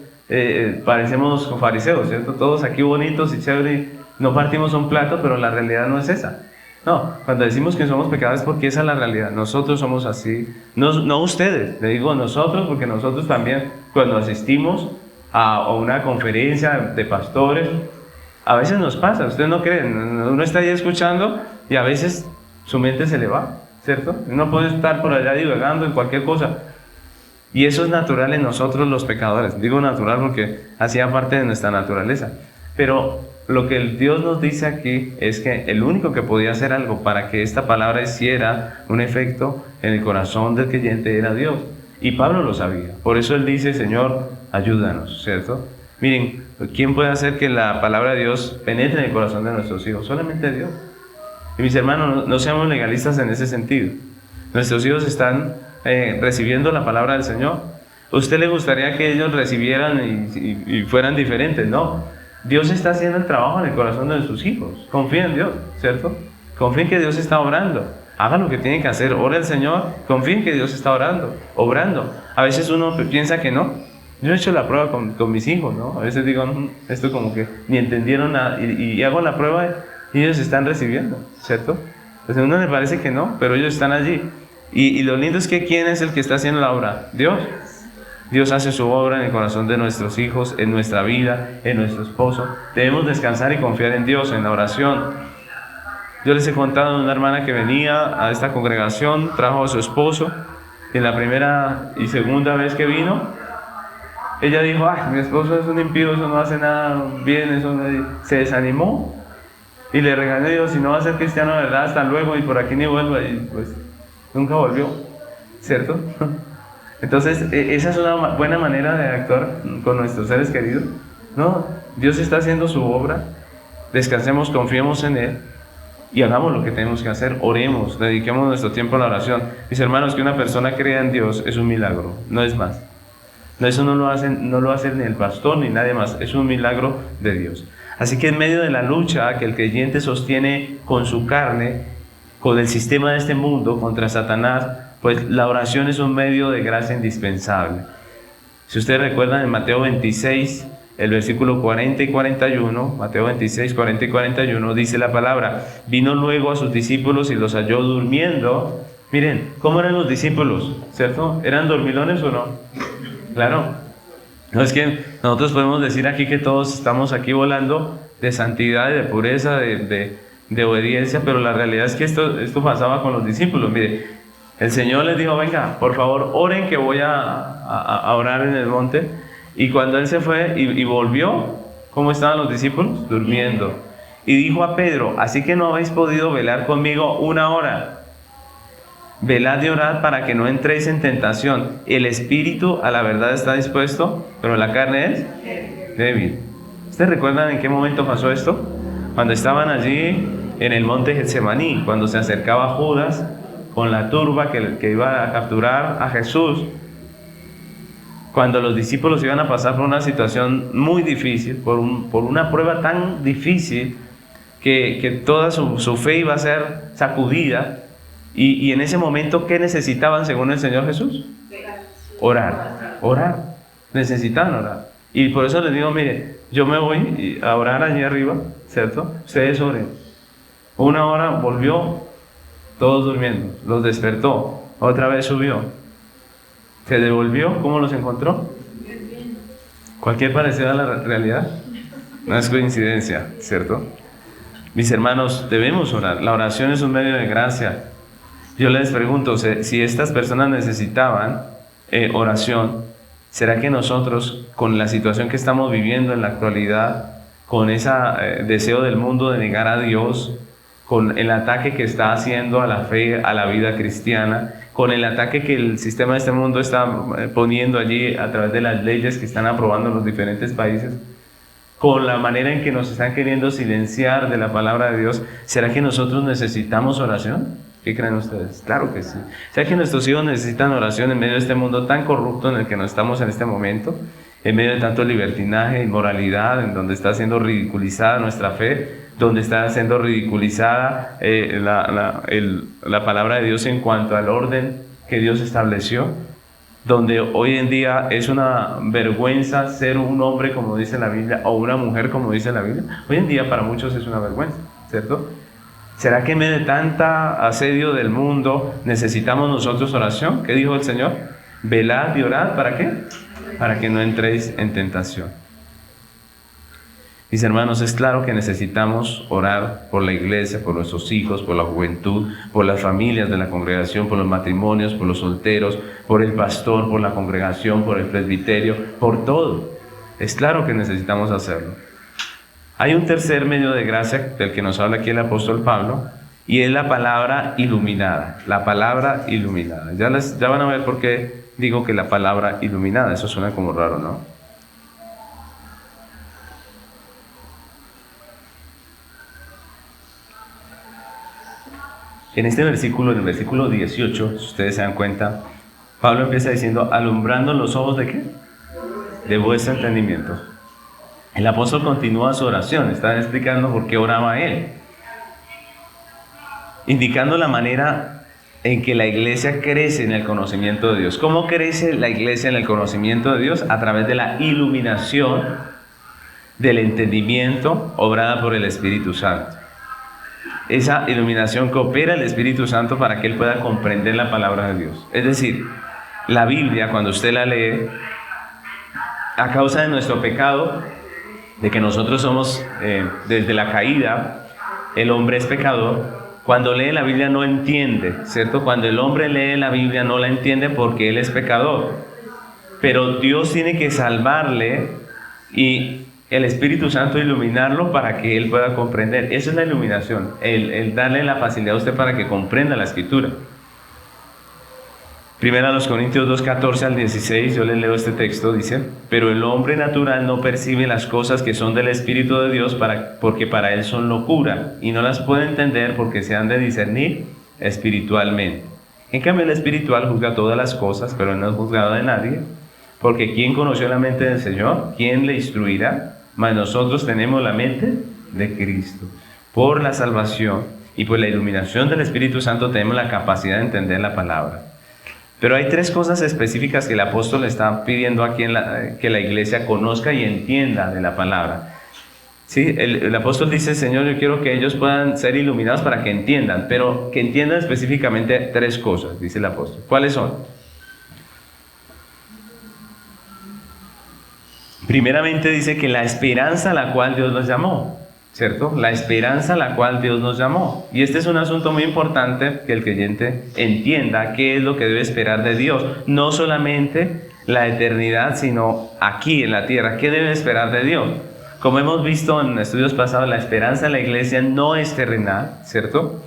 parecemos fariseos, ¿cierto? Todos aquí bonitos y chéveres, no partimos un plato, pero la realidad no es esa. No, cuando decimos que somos pecadores porque esa es la realidad. Nosotros somos así, no ustedes, le digo nosotros porque nosotros también cuando asistimos a una conferencia de pastores, a veces nos pasa, ustedes no creen, uno está ahí escuchando y a veces su mente se le va, ¿cierto? Uno puede estar por allá divagando en cualquier cosa. Y eso es natural en nosotros los pecadores. Digo natural porque hacía parte de nuestra naturaleza. Pero lo que el Dios nos dice aquí es que el único que podía hacer algo para que esta palabra hiciera un efecto en el corazón del creyente era Dios. Y Pablo lo sabía. Por eso él dice, Señor, ayúdanos, ¿cierto? Miren, ¿quién puede hacer que la palabra de Dios penetre en el corazón de nuestros hijos? Solamente Dios. Y mis hermanos, no seamos legalistas en ese sentido. Nuestros hijos están recibiendo la palabra del Señor. ¿A usted le gustaría que ellos recibieran y fueran diferentes? No. Dios está haciendo el trabajo en el corazón de sus hijos. Confía en Dios, ¿cierto? Confía en que Dios está obrando. Haga lo que tiene que hacer. Ore al Señor. Confía en que Dios está obrando. A veces uno piensa que no. Yo he hecho la prueba con mis hijos, ¿no? A veces digo, esto como que ni entendieron nada. Y hago la prueba y ellos están recibiendo, ¿cierto? Pues a uno le parece que no, pero ellos están allí. Y lo lindo es que ¿quién es el que está haciendo la obra? Dios. Dios hace su obra en el corazón de nuestros hijos, en nuestra vida, en nuestro esposo. Debemos descansar y confiar en Dios, en la oración. Yo les he contado de una hermana que venía a esta congregación, trajo a su esposo, y en la primera y segunda vez que vino, ella dijo, ay, mi esposo es un impío, eso no hace nada bien, eso no... Se desanimó y le regañó a Dios, si no va a ser cristiano de verdad, hasta luego, y por aquí ni vuelva, y pues nunca volvió, ¿cierto? Entonces, esa es una buena manera de actuar con nuestros seres queridos. No, Dios está haciendo su obra, descansemos, confiemos en Él y hagamos lo que tenemos que hacer, oremos, dediquemos nuestro tiempo a la oración. Mis hermanos, que una persona crea en Dios es un milagro, no es más. No, eso no lo hace ni el pastor ni nadie más, es un milagro de Dios. Así que en medio de la lucha que el creyente sostiene con su carne, con el sistema de este mundo, contra Satanás, pues la oración es un medio de gracia indispensable. Si ustedes recuerdan en Mateo 26, el versículo 40 y 41, Mateo 26, 40 y 41, dice la palabra, vino luego a sus discípulos y los halló durmiendo. Miren, ¿cómo eran los discípulos? ¿Cierto? ¿Eran dormilones o no? Claro. No es que nosotros podemos decir aquí que todos estamos aquí volando de santidad, de pureza, de obediencia, pero la realidad es que esto pasaba con los discípulos. Mire, el Señor les dijo, venga, por favor, oren que voy a orar en el monte. Y cuando Él se fue y volvió, ¿cómo estaban los discípulos? Durmiendo. Y dijo a Pedro, así que no habéis podido velar conmigo una hora. Velad y orad para que no entréis en tentación. El espíritu a la verdad está dispuesto, pero la carne es débil. ¿Ustedes recuerdan en qué momento pasó esto? Cuando estaban allí en el monte Getsemaní, cuando se acercaba Judas con la turba que iba a capturar a Jesús, cuando los discípulos iban a pasar por una situación muy difícil, por una prueba tan difícil que toda su fe iba a ser sacudida. Y en ese momento, ¿qué necesitaban según el Señor Jesús? Orar. Necesitaban orar. Y por eso les digo, mire, yo me voy a orar allí arriba, ¿cierto? Ustedes oren. Una hora volvió, todos durmiendo. Los despertó, otra vez subió. Se devolvió, ¿cómo los encontró? Cualquier parecido a la realidad no es coincidencia, ¿cierto? Mis hermanos, debemos orar. La oración es un medio de gracia. Yo les pregunto, si estas personas necesitaban oración, ¿será que nosotros, con la situación que estamos viviendo en la actualidad, con ese deseo del mundo de negar a Dios, con el ataque que está haciendo a la fe, a la vida cristiana, con el ataque que el sistema de este mundo está poniendo allí a través de las leyes que están aprobando en los diferentes países, con la manera en que nos están queriendo silenciar de la palabra de Dios, ¿será que nosotros necesitamos oración? ¿Qué creen ustedes? Claro que sí. ¿Será que nuestros hijos necesitan oración en medio de este mundo tan corrupto en el que nos estamos en este momento? En medio de tanto libertinaje, inmoralidad, en donde está siendo ridiculizada nuestra fe, donde está siendo ridiculizada la palabra de Dios en cuanto al orden que Dios estableció, donde hoy en día es una vergüenza ser un hombre como dice la Biblia o una mujer como dice la Biblia. Hoy en día para muchos es una vergüenza, ¿cierto? ¿Será que en medio de tanta asedio del mundo necesitamos nosotros oración? ¿Qué dijo el Señor? Velad y orad, ¿para qué? Para que no entréis en tentación. Mis hermanos, es claro que necesitamos orar por la iglesia, por nuestros hijos, por la juventud, por las familias de la congregación, por los matrimonios, por los solteros, por el pastor, por la congregación, por el presbiterio, por todo. Es claro que necesitamos hacerlo. Hay un tercer medio de gracia del que nos habla aquí el apóstol Pablo, y es la palabra iluminada. La palabra iluminada. Ya van a ver por qué digo que la palabra iluminada. Eso suena como raro, ¿no? En este versículo, en el versículo 18, si ustedes se dan cuenta, Pablo empieza diciendo, alumbrando los ojos ¿de qué? De vuestro entendimiento. El apóstol continúa su oración, está explicando por qué oraba él, indicando la manera en que la iglesia crece en el conocimiento de Dios. ¿Cómo crece la iglesia en el conocimiento de Dios? A través de la iluminación del entendimiento obrada por el Espíritu Santo. Esa iluminación que opera el Espíritu Santo para que él pueda comprender la palabra de Dios. Es decir, la Biblia, cuando usted la lee, a causa de nuestro pecado, de que nosotros somos, desde la caída, el hombre es pecador. Cuando lee la Biblia no entiende, ¿cierto? Cuando el hombre lee la Biblia no la entiende porque él es pecador. Pero Dios tiene que salvarle y el Espíritu Santo iluminarlo para que él pueda comprender. Esa es la iluminación, el darle la facilidad a usted para que comprenda la Escritura. Primera a los Corintios 2, 14 al 16, yo les leo este texto, dice: pero el hombre natural no percibe las cosas que son del Espíritu de Dios porque para él son locura, y no las puede entender porque se han de discernir espiritualmente. En cambio el espiritual juzga todas las cosas, pero no es juzgado de nadie, porque ¿quién conoció la mente del Señor? ¿Quién le instruirá? Mas nosotros tenemos la mente de Cristo. Por la salvación y por la iluminación del Espíritu Santo tenemos la capacidad de entender la palabra. Pero hay tres cosas específicas que el apóstol está pidiendo aquí que la iglesia conozca y entienda de la palabra. ¿Sí? El apóstol dice: Señor, yo quiero que ellos puedan ser iluminados para que entiendan, pero que entiendan específicamente tres cosas, dice el apóstol. ¿Cuáles son? Primeramente dice que la esperanza a la cual Dios nos llamó, ¿cierto? La esperanza a la cual Dios nos llamó. Y este es un asunto muy importante, que el creyente entienda qué es lo que debe esperar de Dios. No solamente la eternidad, sino aquí en la tierra. ¿Qué debe esperar de Dios? Como hemos visto en estudios pasados, la esperanza de la iglesia no es terrenal, ¿cierto?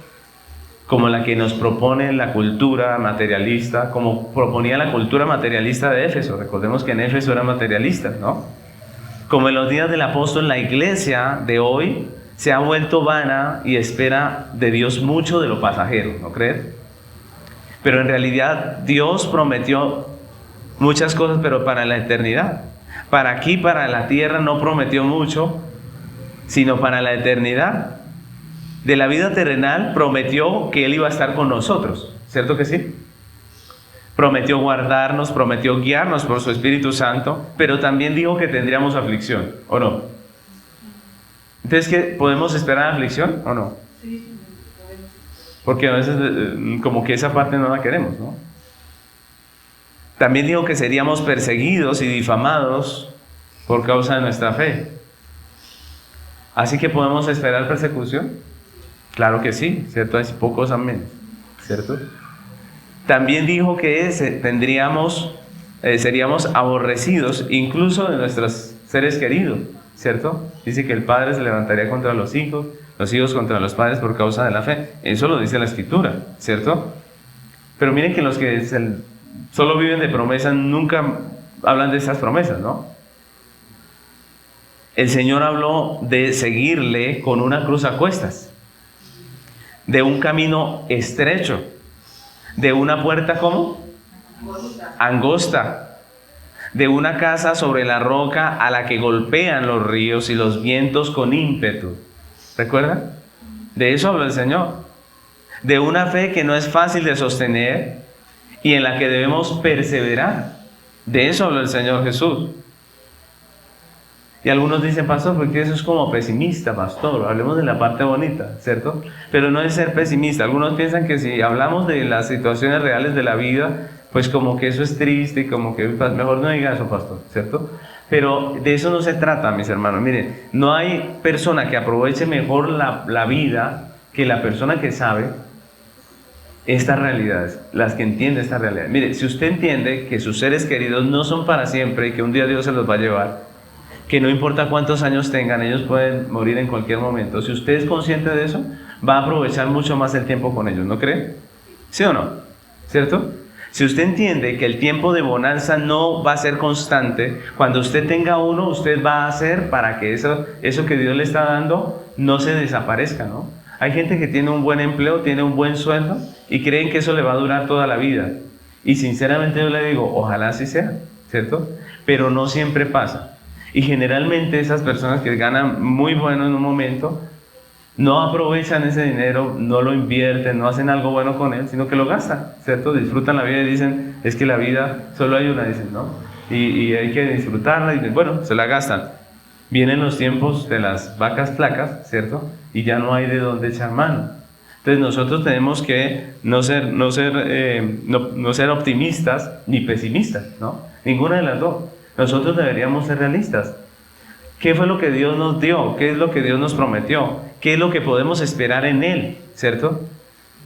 Como la que nos propone la cultura materialista, como proponía la cultura materialista de Éfeso. Recordemos que en Éfeso eran materialistas, ¿no? Como en los días del apóstol, la iglesia de hoy se ha vuelto vana y espera de Dios mucho de lo pasajero, ¿no crees? Pero en realidad Dios prometió muchas cosas, pero para la eternidad. Para aquí, para la tierra, no prometió mucho, sino para la eternidad. De la vida terrenal prometió que Él iba a estar con nosotros, ¿cierto que sí? Prometió guardarnos, prometió guiarnos por su Espíritu Santo, pero también dijo que tendríamos aflicción, ¿o no? Entonces, ¿qué? ¿Podemos esperar aflicción o no? Sí. Porque a veces como que esa parte no la queremos, ¿no? También dijo que seríamos perseguidos y difamados por causa de nuestra fe. ¿Así que podemos esperar persecución? Claro que sí, ¿cierto? Hay pocos amén, ¿cierto? También dijo que seríamos aborrecidos incluso de nuestros seres queridos, ¿cierto? Dice que el padre se levantaría contra los hijos contra los padres por causa de la fe. Eso lo dice la Escritura, ¿cierto? Pero miren que los que solo viven de promesas nunca hablan de esas promesas, ¿no? El Señor habló de seguirle con una cruz a cuestas, de un camino estrecho, de una puerta ¿cómo? Angosta, de una casa sobre la roca a la que golpean los ríos y los vientos con ímpetu. ¿Recuerdan? De eso habla el Señor. De una fe que no es fácil de sostener y en la que debemos perseverar. De eso habla el Señor Jesús. Y algunos dicen: pastor, porque eso es como pesimista, pastor. Hablemos de la parte bonita, ¿cierto? Pero no es ser pesimista. Algunos piensan que si hablamos de las situaciones reales de la vida, pues como que eso es triste y como que mejor no diga eso, pastor, ¿cierto? Pero de eso no se trata, mis hermanos. Miren, no hay persona que aproveche mejor la vida que la persona que sabe estas realidades, las que entiende esta realidad. Mire, si usted entiende que sus seres queridos no son para siempre y que un día Dios se los va a llevar, que no importa cuántos años tengan, ellos pueden morir en cualquier momento. Si usted es consciente de eso, va a aprovechar mucho más el tiempo con ellos, ¿no cree? ¿Sí o no? ¿Cierto? Si usted entiende que el tiempo de bonanza no va a ser constante, cuando usted tenga uno, usted va a hacer para que eso que Dios le está dando no se desaparezca, ¿no? Hay gente que tiene un buen empleo, tiene un buen sueldo y creen que eso le va a durar toda la vida. Y sinceramente yo le digo, ojalá así sea, ¿cierto? Pero no siempre pasa. Y generalmente esas personas que ganan muy bueno en un momento, no aprovechan ese dinero, no lo invierten, no hacen algo bueno con él, sino que lo gastan, ¿cierto? Disfrutan la vida y dicen, es que la vida solo hay una, dicen, ¿no? Y hay que disfrutarla, y bueno, se la gastan. Vienen los tiempos de las vacas flacas, ¿cierto? Y ya no hay de dónde echar mano. Entonces nosotros tenemos que no ser optimistas ni pesimistas, ¿no? Ninguna de las dos. Nosotros deberíamos ser realistas. ¿Qué fue lo que Dios nos dio? ¿Qué es lo que Dios nos prometió? ¿Qué es lo que podemos esperar en Él? ¿Cierto?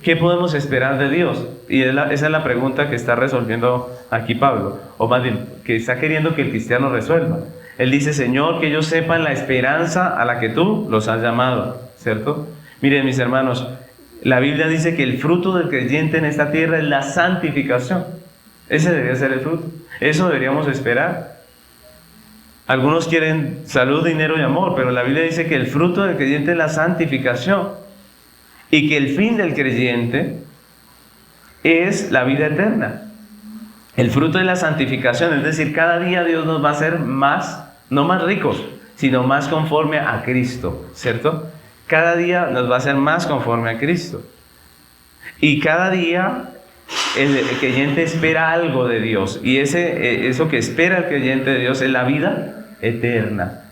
¿Qué podemos esperar de Dios? Y esa es la pregunta que está resolviendo aquí Pablo, o más bien, que está queriendo que el cristiano resuelva. Él dice, Señor, que ellos sepan la esperanza a la que tú los has llamado, ¿cierto? Miren, mis hermanos, la Biblia dice que el fruto del creyente en esta tierra es la santificación. Ese debería ser el fruto. Eso deberíamos esperar. Algunos quieren salud, dinero y amor, pero la Biblia dice que el fruto del creyente es la santificación y que el fin del creyente es la vida eterna. El fruto de la santificación, es decir, cada día Dios nos va a hacer más, no más ricos, sino más conforme a Cristo, ¿cierto? Cada día nos va a hacer más conforme a Cristo. Y cada día el creyente espera algo de Dios. Y eso que espera el creyente de Dios es la vida eterna.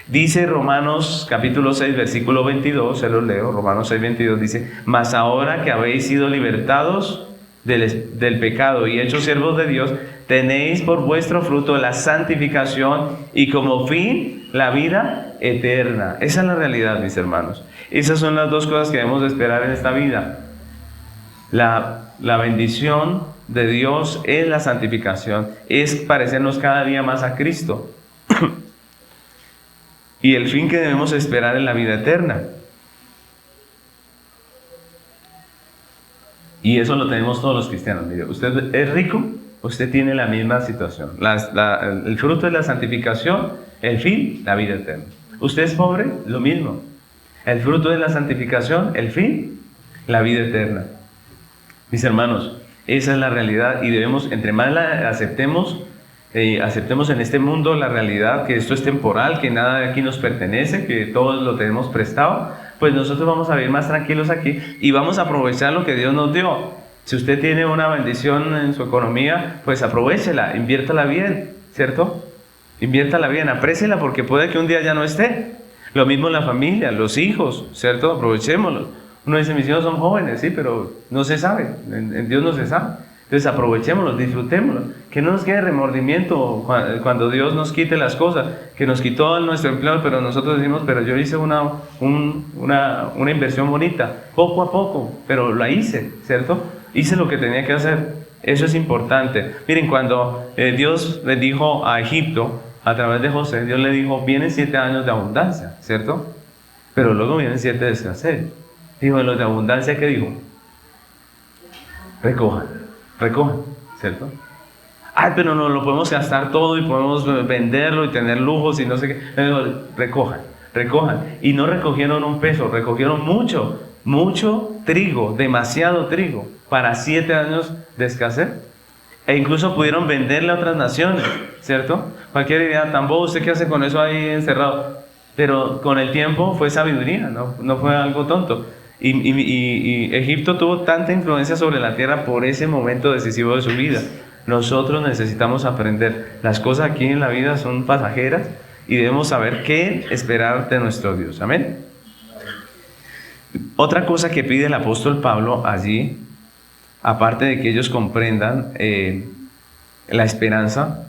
Dice Romanos capítulo 6, versículo 22, se lo leo, Romanos 6, 22, dice, mas ahora que habéis sido libertados del pecado y hechos siervos de Dios, tenéis por vuestro fruto la santificación y como fin la vida eterna. Esa es la realidad, mis hermanos. Esas son las dos cosas que debemos esperar en esta vida. La bendición de Dios es la santificación, es parecernos cada día más a Cristo. Y el fin que debemos esperar es la vida eterna. Y eso lo tenemos todos los cristianos. Mire, usted es rico, usted tiene la misma situación. El fruto es la santificación, el fin, la vida eterna. Usted es pobre, lo mismo. El fruto es la santificación, el fin, la vida eterna. Mis hermanos, esa es la realidad y debemos, entre más la aceptemos en este mundo la realidad que esto es temporal, que nada de aquí nos pertenece, que todo lo tenemos prestado, pues nosotros vamos a vivir más tranquilos aquí y vamos a aprovechar lo que Dios nos dio. Si usted tiene una bendición en su economía, pues aprovéchela, inviértala bien, ¿cierto? Inviértala bien, apréciela porque puede que un día ya no esté. Lo mismo la familia, los hijos, ¿cierto? Aprovechémoslo. Uno dice, mis hijos son jóvenes, sí, pero no se sabe, en Dios no se sabe. Entonces aprovechémoslo, disfrutémoslo. Que no nos quede remordimiento cuando Dios nos quite las cosas, que nos quitó nuestro empleo, pero nosotros decimos, pero yo hice una inversión bonita, poco a poco, pero la hice, ¿cierto? Hice lo que tenía que hacer. Eso es importante. Miren, cuando Dios le dijo a Egipto, a través de José, Dios le dijo, vienen 7 años de abundancia, ¿cierto? Pero luego vienen 7 de escasez. Dijo, en los de abundancia, ¿qué dijo? Recojan, ¿cierto? Ay, pero no lo podemos gastar todo y podemos venderlo y tener lujos y no sé qué. Recojan. Y no recogieron un peso, recogieron mucho trigo, demasiado trigo, para 7 años de escasez. E incluso pudieron venderle a otras naciones, ¿cierto? Cualquiera diría, tan bobo, ¿usted qué hace con eso ahí encerrado? Pero con el tiempo fue sabiduría, no fue algo tonto. Y Egipto tuvo tanta influencia sobre la tierra por ese momento decisivo de su vida. Nosotros necesitamos aprender. Las cosas aquí en la vida son pasajeras y debemos saber qué esperar de nuestro Dios. Amén. Otra cosa que pide el apóstol Pablo allí, aparte de que ellos comprendan la esperanza,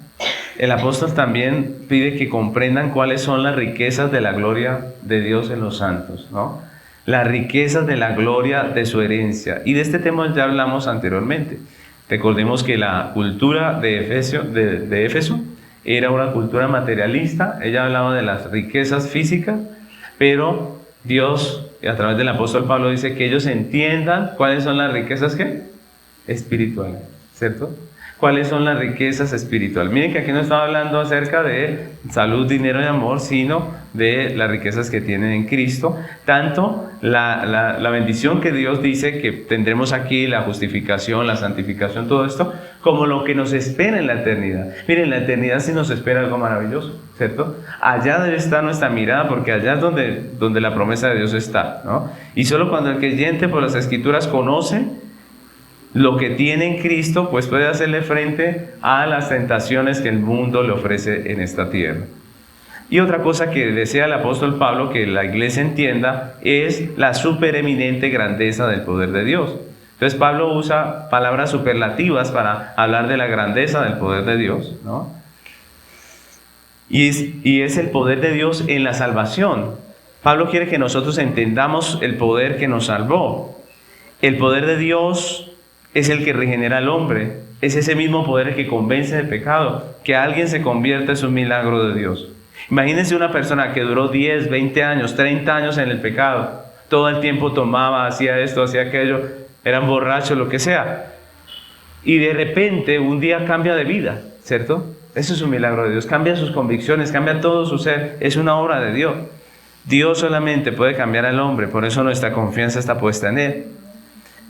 el apóstol también pide que comprendan cuáles son las riquezas de la gloria de Dios en los santos, ¿no? Las riquezas de la gloria de su herencia. Y de este tema ya hablamos anteriormente. Recordemos que la cultura de Éfeso era una cultura materialista. Ella hablaba de las riquezas físicas, pero Dios, a través del apóstol Pablo, dice que ellos entiendan cuáles son las riquezas ¿qué? Espirituales, ¿cierto? cuáles son las riquezas espirituales. Miren que aquí no estaba hablando acerca de salud, dinero y amor, sino de las riquezas que tienen en Cristo. Tanto la bendición que Dios dice que tendremos aquí, la justificación, la santificación, todo esto, como lo que nos espera en la eternidad. Miren, en la eternidad sí nos espera algo maravilloso, ¿cierto? Allá debe estar nuestra mirada, porque allá es donde la promesa de Dios está, ¿no? Y solo cuando el creyente por las Escrituras conoce lo que tiene en Cristo, pues puede hacerle frente a las tentaciones que el mundo le ofrece en esta tierra. Y otra cosa que desea el apóstol Pablo que la iglesia entienda es la supereminente grandeza del poder de Dios. Entonces Pablo usa palabras superlativas para hablar de la grandeza del poder de Dios, ¿no? Y es el poder de Dios en la salvación. Pablo quiere que nosotros entendamos el poder que nos salvó. El poder de Dios es el que regenera al hombre. Es ese mismo poder el que convence del pecado. Que alguien se convierta es un milagro de Dios. Imagínense una persona que duró 10, 20 años, 30 años en el pecado. Todo el tiempo tomaba, hacía esto, hacía aquello, eran borrachos, lo que sea. Y de repente un día cambia de vida, ¿cierto? Eso es un milagro de Dios. Cambia sus convicciones, cambia todo su ser. Es una obra de Dios. Dios solamente puede cambiar al hombre, por eso nuestra confianza está puesta en Él.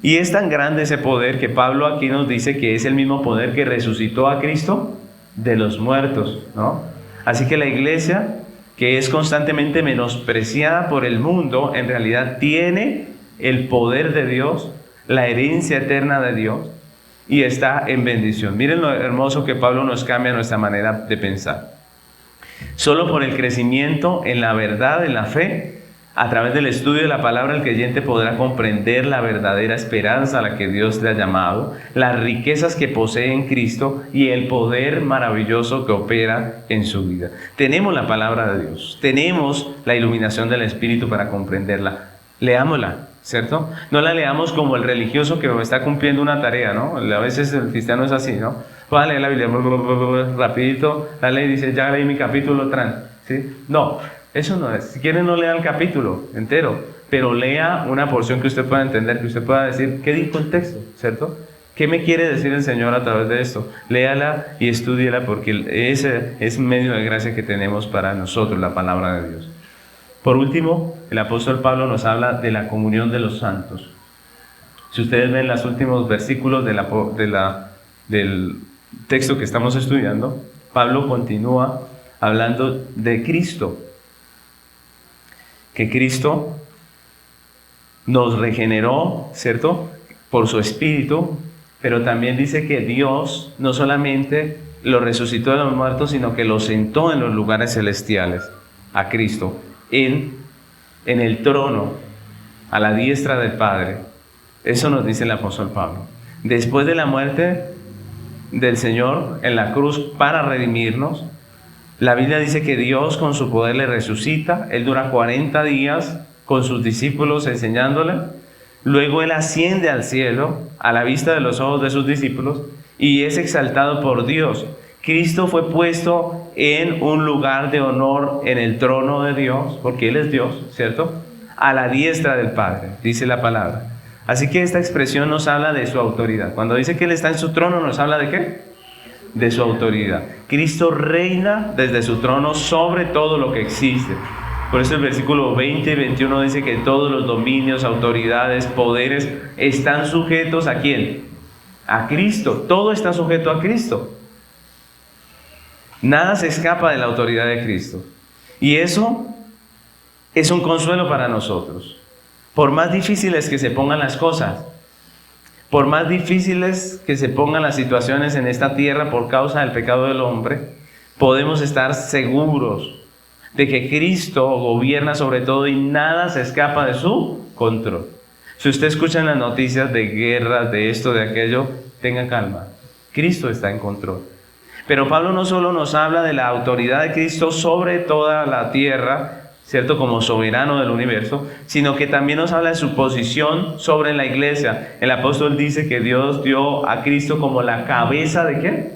Y es tan grande ese poder que Pablo aquí nos dice que es el mismo poder que resucitó a Cristo de los muertos, ¿no? Así que la iglesia, que es constantemente menospreciada por el mundo, en realidad tiene el poder de Dios, la herencia eterna de Dios, y está en bendición. Miren lo hermoso que Pablo nos cambia nuestra manera de pensar. Solo por el crecimiento en la verdad, en la fe, a través del estudio de la palabra, el creyente podrá comprender la verdadera esperanza a la que Dios le ha llamado, las riquezas que posee en Cristo y el poder maravilloso que opera en su vida. Tenemos la palabra de Dios, tenemos la iluminación del Espíritu para comprenderla. Leámosla, ¿cierto? No la leamos como el religioso que está cumpliendo una tarea, ¿no? A veces el cristiano es así, ¿no? Va a leer la Biblia rapidito, la ley dice, ya leí mi capítulo trans, ¿sí? No, eso no es. Si quiere no lea el capítulo entero, pero lea una porción que usted pueda entender, que usted pueda decir, ¿qué dijo el texto? ¿Cierto? ¿Qué me quiere decir el Señor a través de esto? Léala y estúdiela, porque ese es medio de gracia que tenemos para nosotros, la palabra de Dios. Por último, el apóstol Pablo nos habla de la comunión de los santos. Si ustedes ven los últimos versículos del texto que estamos estudiando, Pablo continúa hablando de Cristo. Que Cristo nos regeneró, ¿cierto? Por su Espíritu, pero también dice que Dios no solamente lo resucitó de los muertos, sino que lo sentó en los lugares celestiales, a Cristo, en el trono, a la diestra del Padre. Eso nos dice el apóstol Pablo. Después de la muerte del Señor en la cruz para redimirnos, la Biblia dice que Dios con su poder le resucita. Él dura 40 días con sus discípulos enseñándole. Luego Él asciende al cielo a la vista de los ojos de sus discípulos y es exaltado por Dios. Cristo fue puesto en un lugar de honor en el trono de Dios, porque Él es Dios, ¿cierto? A la diestra del Padre, dice la palabra. Así que esta expresión nos habla de su autoridad. Cuando dice que Él está en su trono, ¿nos habla de qué? De su autoridad. Cristo reina desde su trono sobre todo lo que existe. Por eso el versículo 20 y 21 dice que todos los dominios, autoridades, poderes están sujetos ¿a quién? A Cristo. Todo está sujeto a Cristo. Nada se escapa de la autoridad de Cristo. Y eso es un consuelo para nosotros. Por más difíciles que se pongan las cosas, por más difíciles que se pongan las situaciones en esta tierra por causa del pecado del hombre, podemos estar seguros de que Cristo gobierna sobre todo y nada se escapa de su control. Si usted escucha en las noticias de guerras, de esto, de aquello, tenga calma. Cristo está en control. Pero Pablo no solo nos habla de la autoridad de Cristo sobre toda la tierra, ¿cierto? Como soberano del universo, sino que también nos habla de su posición sobre la iglesia. El apóstol dice que Dios dio a Cristo como la cabeza ¿de qué?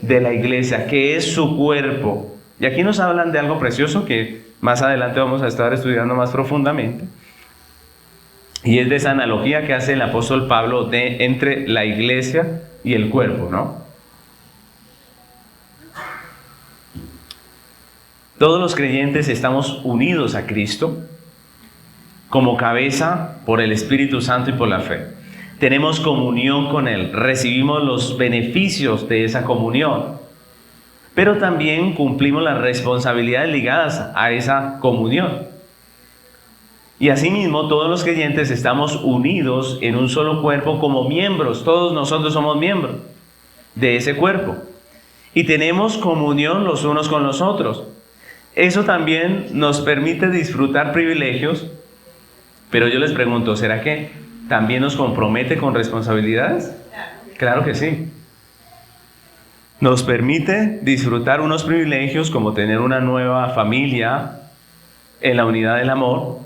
De la iglesia, que es su cuerpo. Y aquí nos hablan de algo precioso que más adelante vamos a estar estudiando más profundamente. Y es de esa analogía que hace el apóstol Pablo entre la iglesia y el cuerpo, ¿no? Todos los creyentes estamos unidos a Cristo como cabeza por el Espíritu Santo y por la fe. Tenemos comunión con Él, recibimos los beneficios de esa comunión, pero también cumplimos las responsabilidades ligadas a esa comunión. Y asimismo, todos los creyentes estamos unidos en un solo cuerpo como miembros. Todos nosotros somos miembros de ese cuerpo y tenemos comunión los unos con los otros. Eso también nos permite disfrutar privilegios, pero yo les pregunto, ¿será que también nos compromete con responsabilidades? Claro que sí. Nos permite disfrutar unos privilegios como tener una nueva familia en la unidad del amor,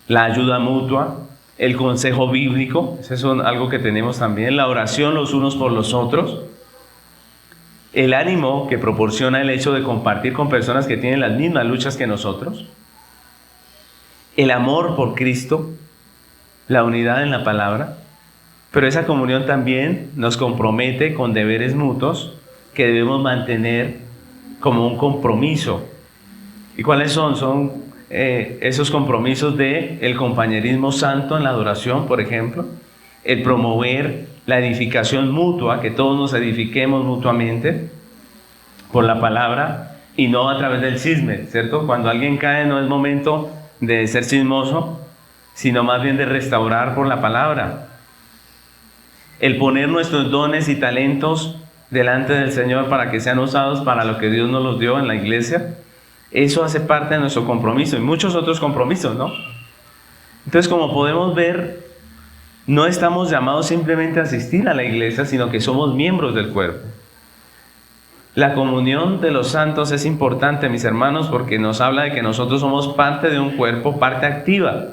la ayuda mutua, el consejo bíblico, eso es algo que tenemos también, la oración los unos por los otros, el ánimo que proporciona el hecho de compartir con personas que tienen las mismas luchas que nosotros, el amor por Cristo, la unidad en la palabra, pero esa comunión también nos compromete con deberes mutuos que debemos mantener como un compromiso. ¿Y cuáles son? Son esos compromisos de el compañerismo santo en la adoración, por ejemplo, el promover la edificación mutua, que todos nos edifiquemos mutuamente por la palabra y no a través del chisme, ¿cierto? Cuando alguien cae no es momento de ser chismoso, sino más bien de restaurar por la palabra. El poner nuestros dones y talentos delante del Señor para que sean usados para lo que Dios nos los dio en la iglesia, eso hace parte de nuestro compromiso y muchos otros compromisos, ¿no? Entonces, como podemos ver, no estamos llamados simplemente a asistir a la iglesia, sino que somos miembros del cuerpo. La comunión de los santos es importante, mis hermanos, porque nos habla de que nosotros somos parte de un cuerpo, parte activa.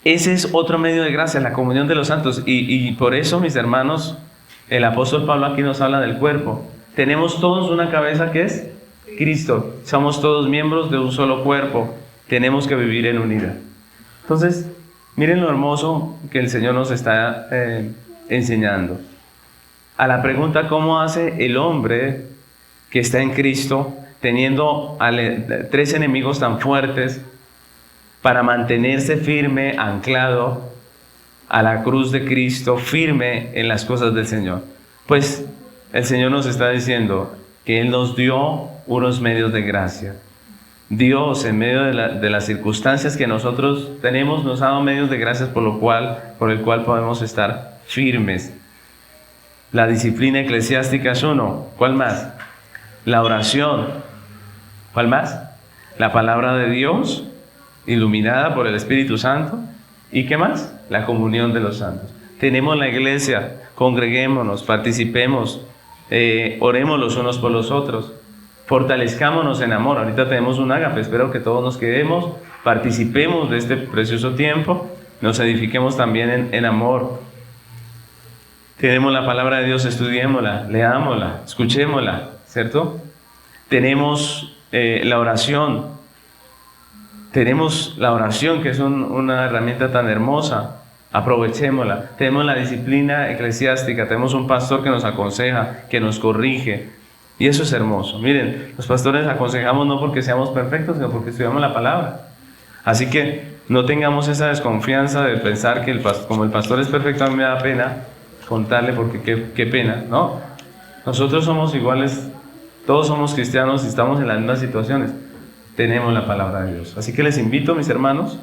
Ese es otro medio de gracia, la comunión de los santos. Y por eso, mis hermanos, el apóstol Pablo aquí nos habla del cuerpo. Tenemos todos una cabeza que es Cristo. Somos todos miembros de un solo cuerpo. Tenemos que vivir en unidad. Entonces, miren lo hermoso que el Señor nos está enseñando. A la pregunta, ¿cómo hace el hombre que está en Cristo, teniendo tres enemigos tan fuertes, para mantenerse firme, anclado a la cruz de Cristo, firme en las cosas del Señor? Pues el Señor nos está diciendo que Él nos dio unos medios de gracia. Dios, en medio de las circunstancias que nosotros tenemos, nos ha dado medios de gracia por el cual podemos estar firmes. La disciplina eclesiástica es uno. ¿Cuál más? La oración. ¿Cuál más? La palabra de Dios, iluminada por el Espíritu Santo. ¿Y qué más? La comunión de los santos. Tenemos la iglesia, congreguémonos, participemos, oremos los unos por los otros, fortalezcámonos en amor. Ahorita tenemos un ágape, espero que todos nos quedemos, participemos de este precioso tiempo, nos edifiquemos también en amor. Tenemos la palabra de Dios, estudiémosla, leámosla, escuchémosla, ¿cierto? Tenemos la oración. Tenemos la oración, que es una herramienta tan hermosa. Aprovechémosla. Tenemos la disciplina eclesiástica. Tenemos un pastor que nos aconseja, que nos corrige. Y eso es hermoso. Miren, los pastores aconsejamos no porque seamos perfectos, sino porque estudiamos la palabra. Así que no tengamos esa desconfianza de pensar que como el pastor es perfecto, a mí me da pena contarle porque qué pena, ¿no? Nosotros somos iguales, todos somos cristianos y estamos en las mismas situaciones. Tenemos la palabra de Dios. Así que les invito, mis hermanos,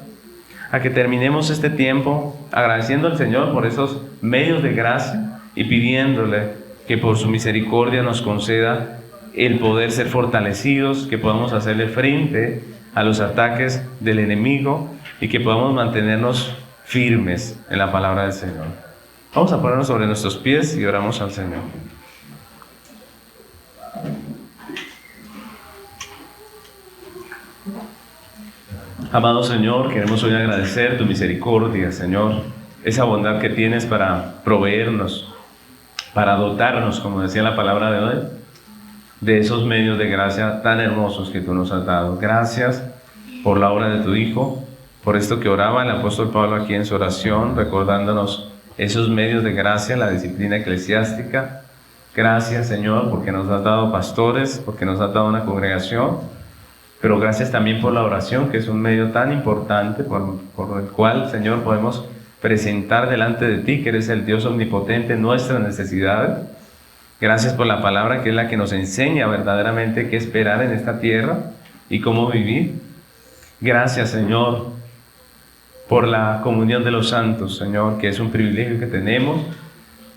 a que terminemos este tiempo agradeciendo al Señor por esos medios de gracia y pidiéndole que por su misericordia nos conceda el poder ser fortalecidos, que podamos hacerle frente a los ataques del enemigo y que podamos mantenernos firmes en la palabra del Señor. Vamos a ponernos sobre nuestros pies y oramos al Señor. Amado Señor, queremos hoy agradecer tu misericordia, Señor, esa bondad que tienes para proveernos, para dotarnos, como decía la palabra de hoy, de esos medios de gracia tan hermosos que tú nos has dado. Gracias por la obra de tu Hijo, por esto que oraba el apóstol Pablo aquí en su oración, recordándonos esos medios de gracia, la disciplina eclesiástica. Gracias, Señor, porque nos has dado pastores, porque nos has dado una congregación, pero gracias también por la oración, que es un medio tan importante por el cual, Señor, podemos presentar delante de ti, que eres el Dios omnipotente, nuestras necesidades. Gracias por la palabra, que es la que nos enseña verdaderamente qué esperar en esta tierra y cómo vivir. Gracias, Señor, por la comunión de los santos, Señor, que es un privilegio que tenemos,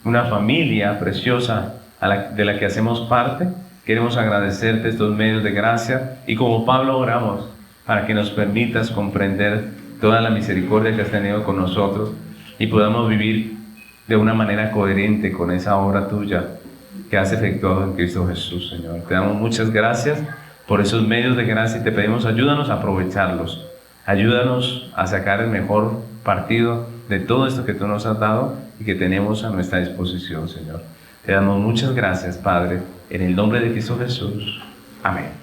una familia preciosa de la que hacemos parte. Queremos agradecerte estos medios de gracia y como Pablo oramos para que nos permitas comprender toda la misericordia que has tenido con nosotros y podamos vivir de una manera coherente con esa obra tuya que has efectuado en Cristo Jesús, Señor. Te damos muchas gracias por esos medios de gracia y te pedimos ayúdanos a aprovecharlos. Ayúdanos a sacar el mejor partido de todo esto que tú nos has dado y que tenemos a nuestra disposición, Señor. Te damos muchas gracias, Padre, en el nombre de Cristo Jesús. Amén.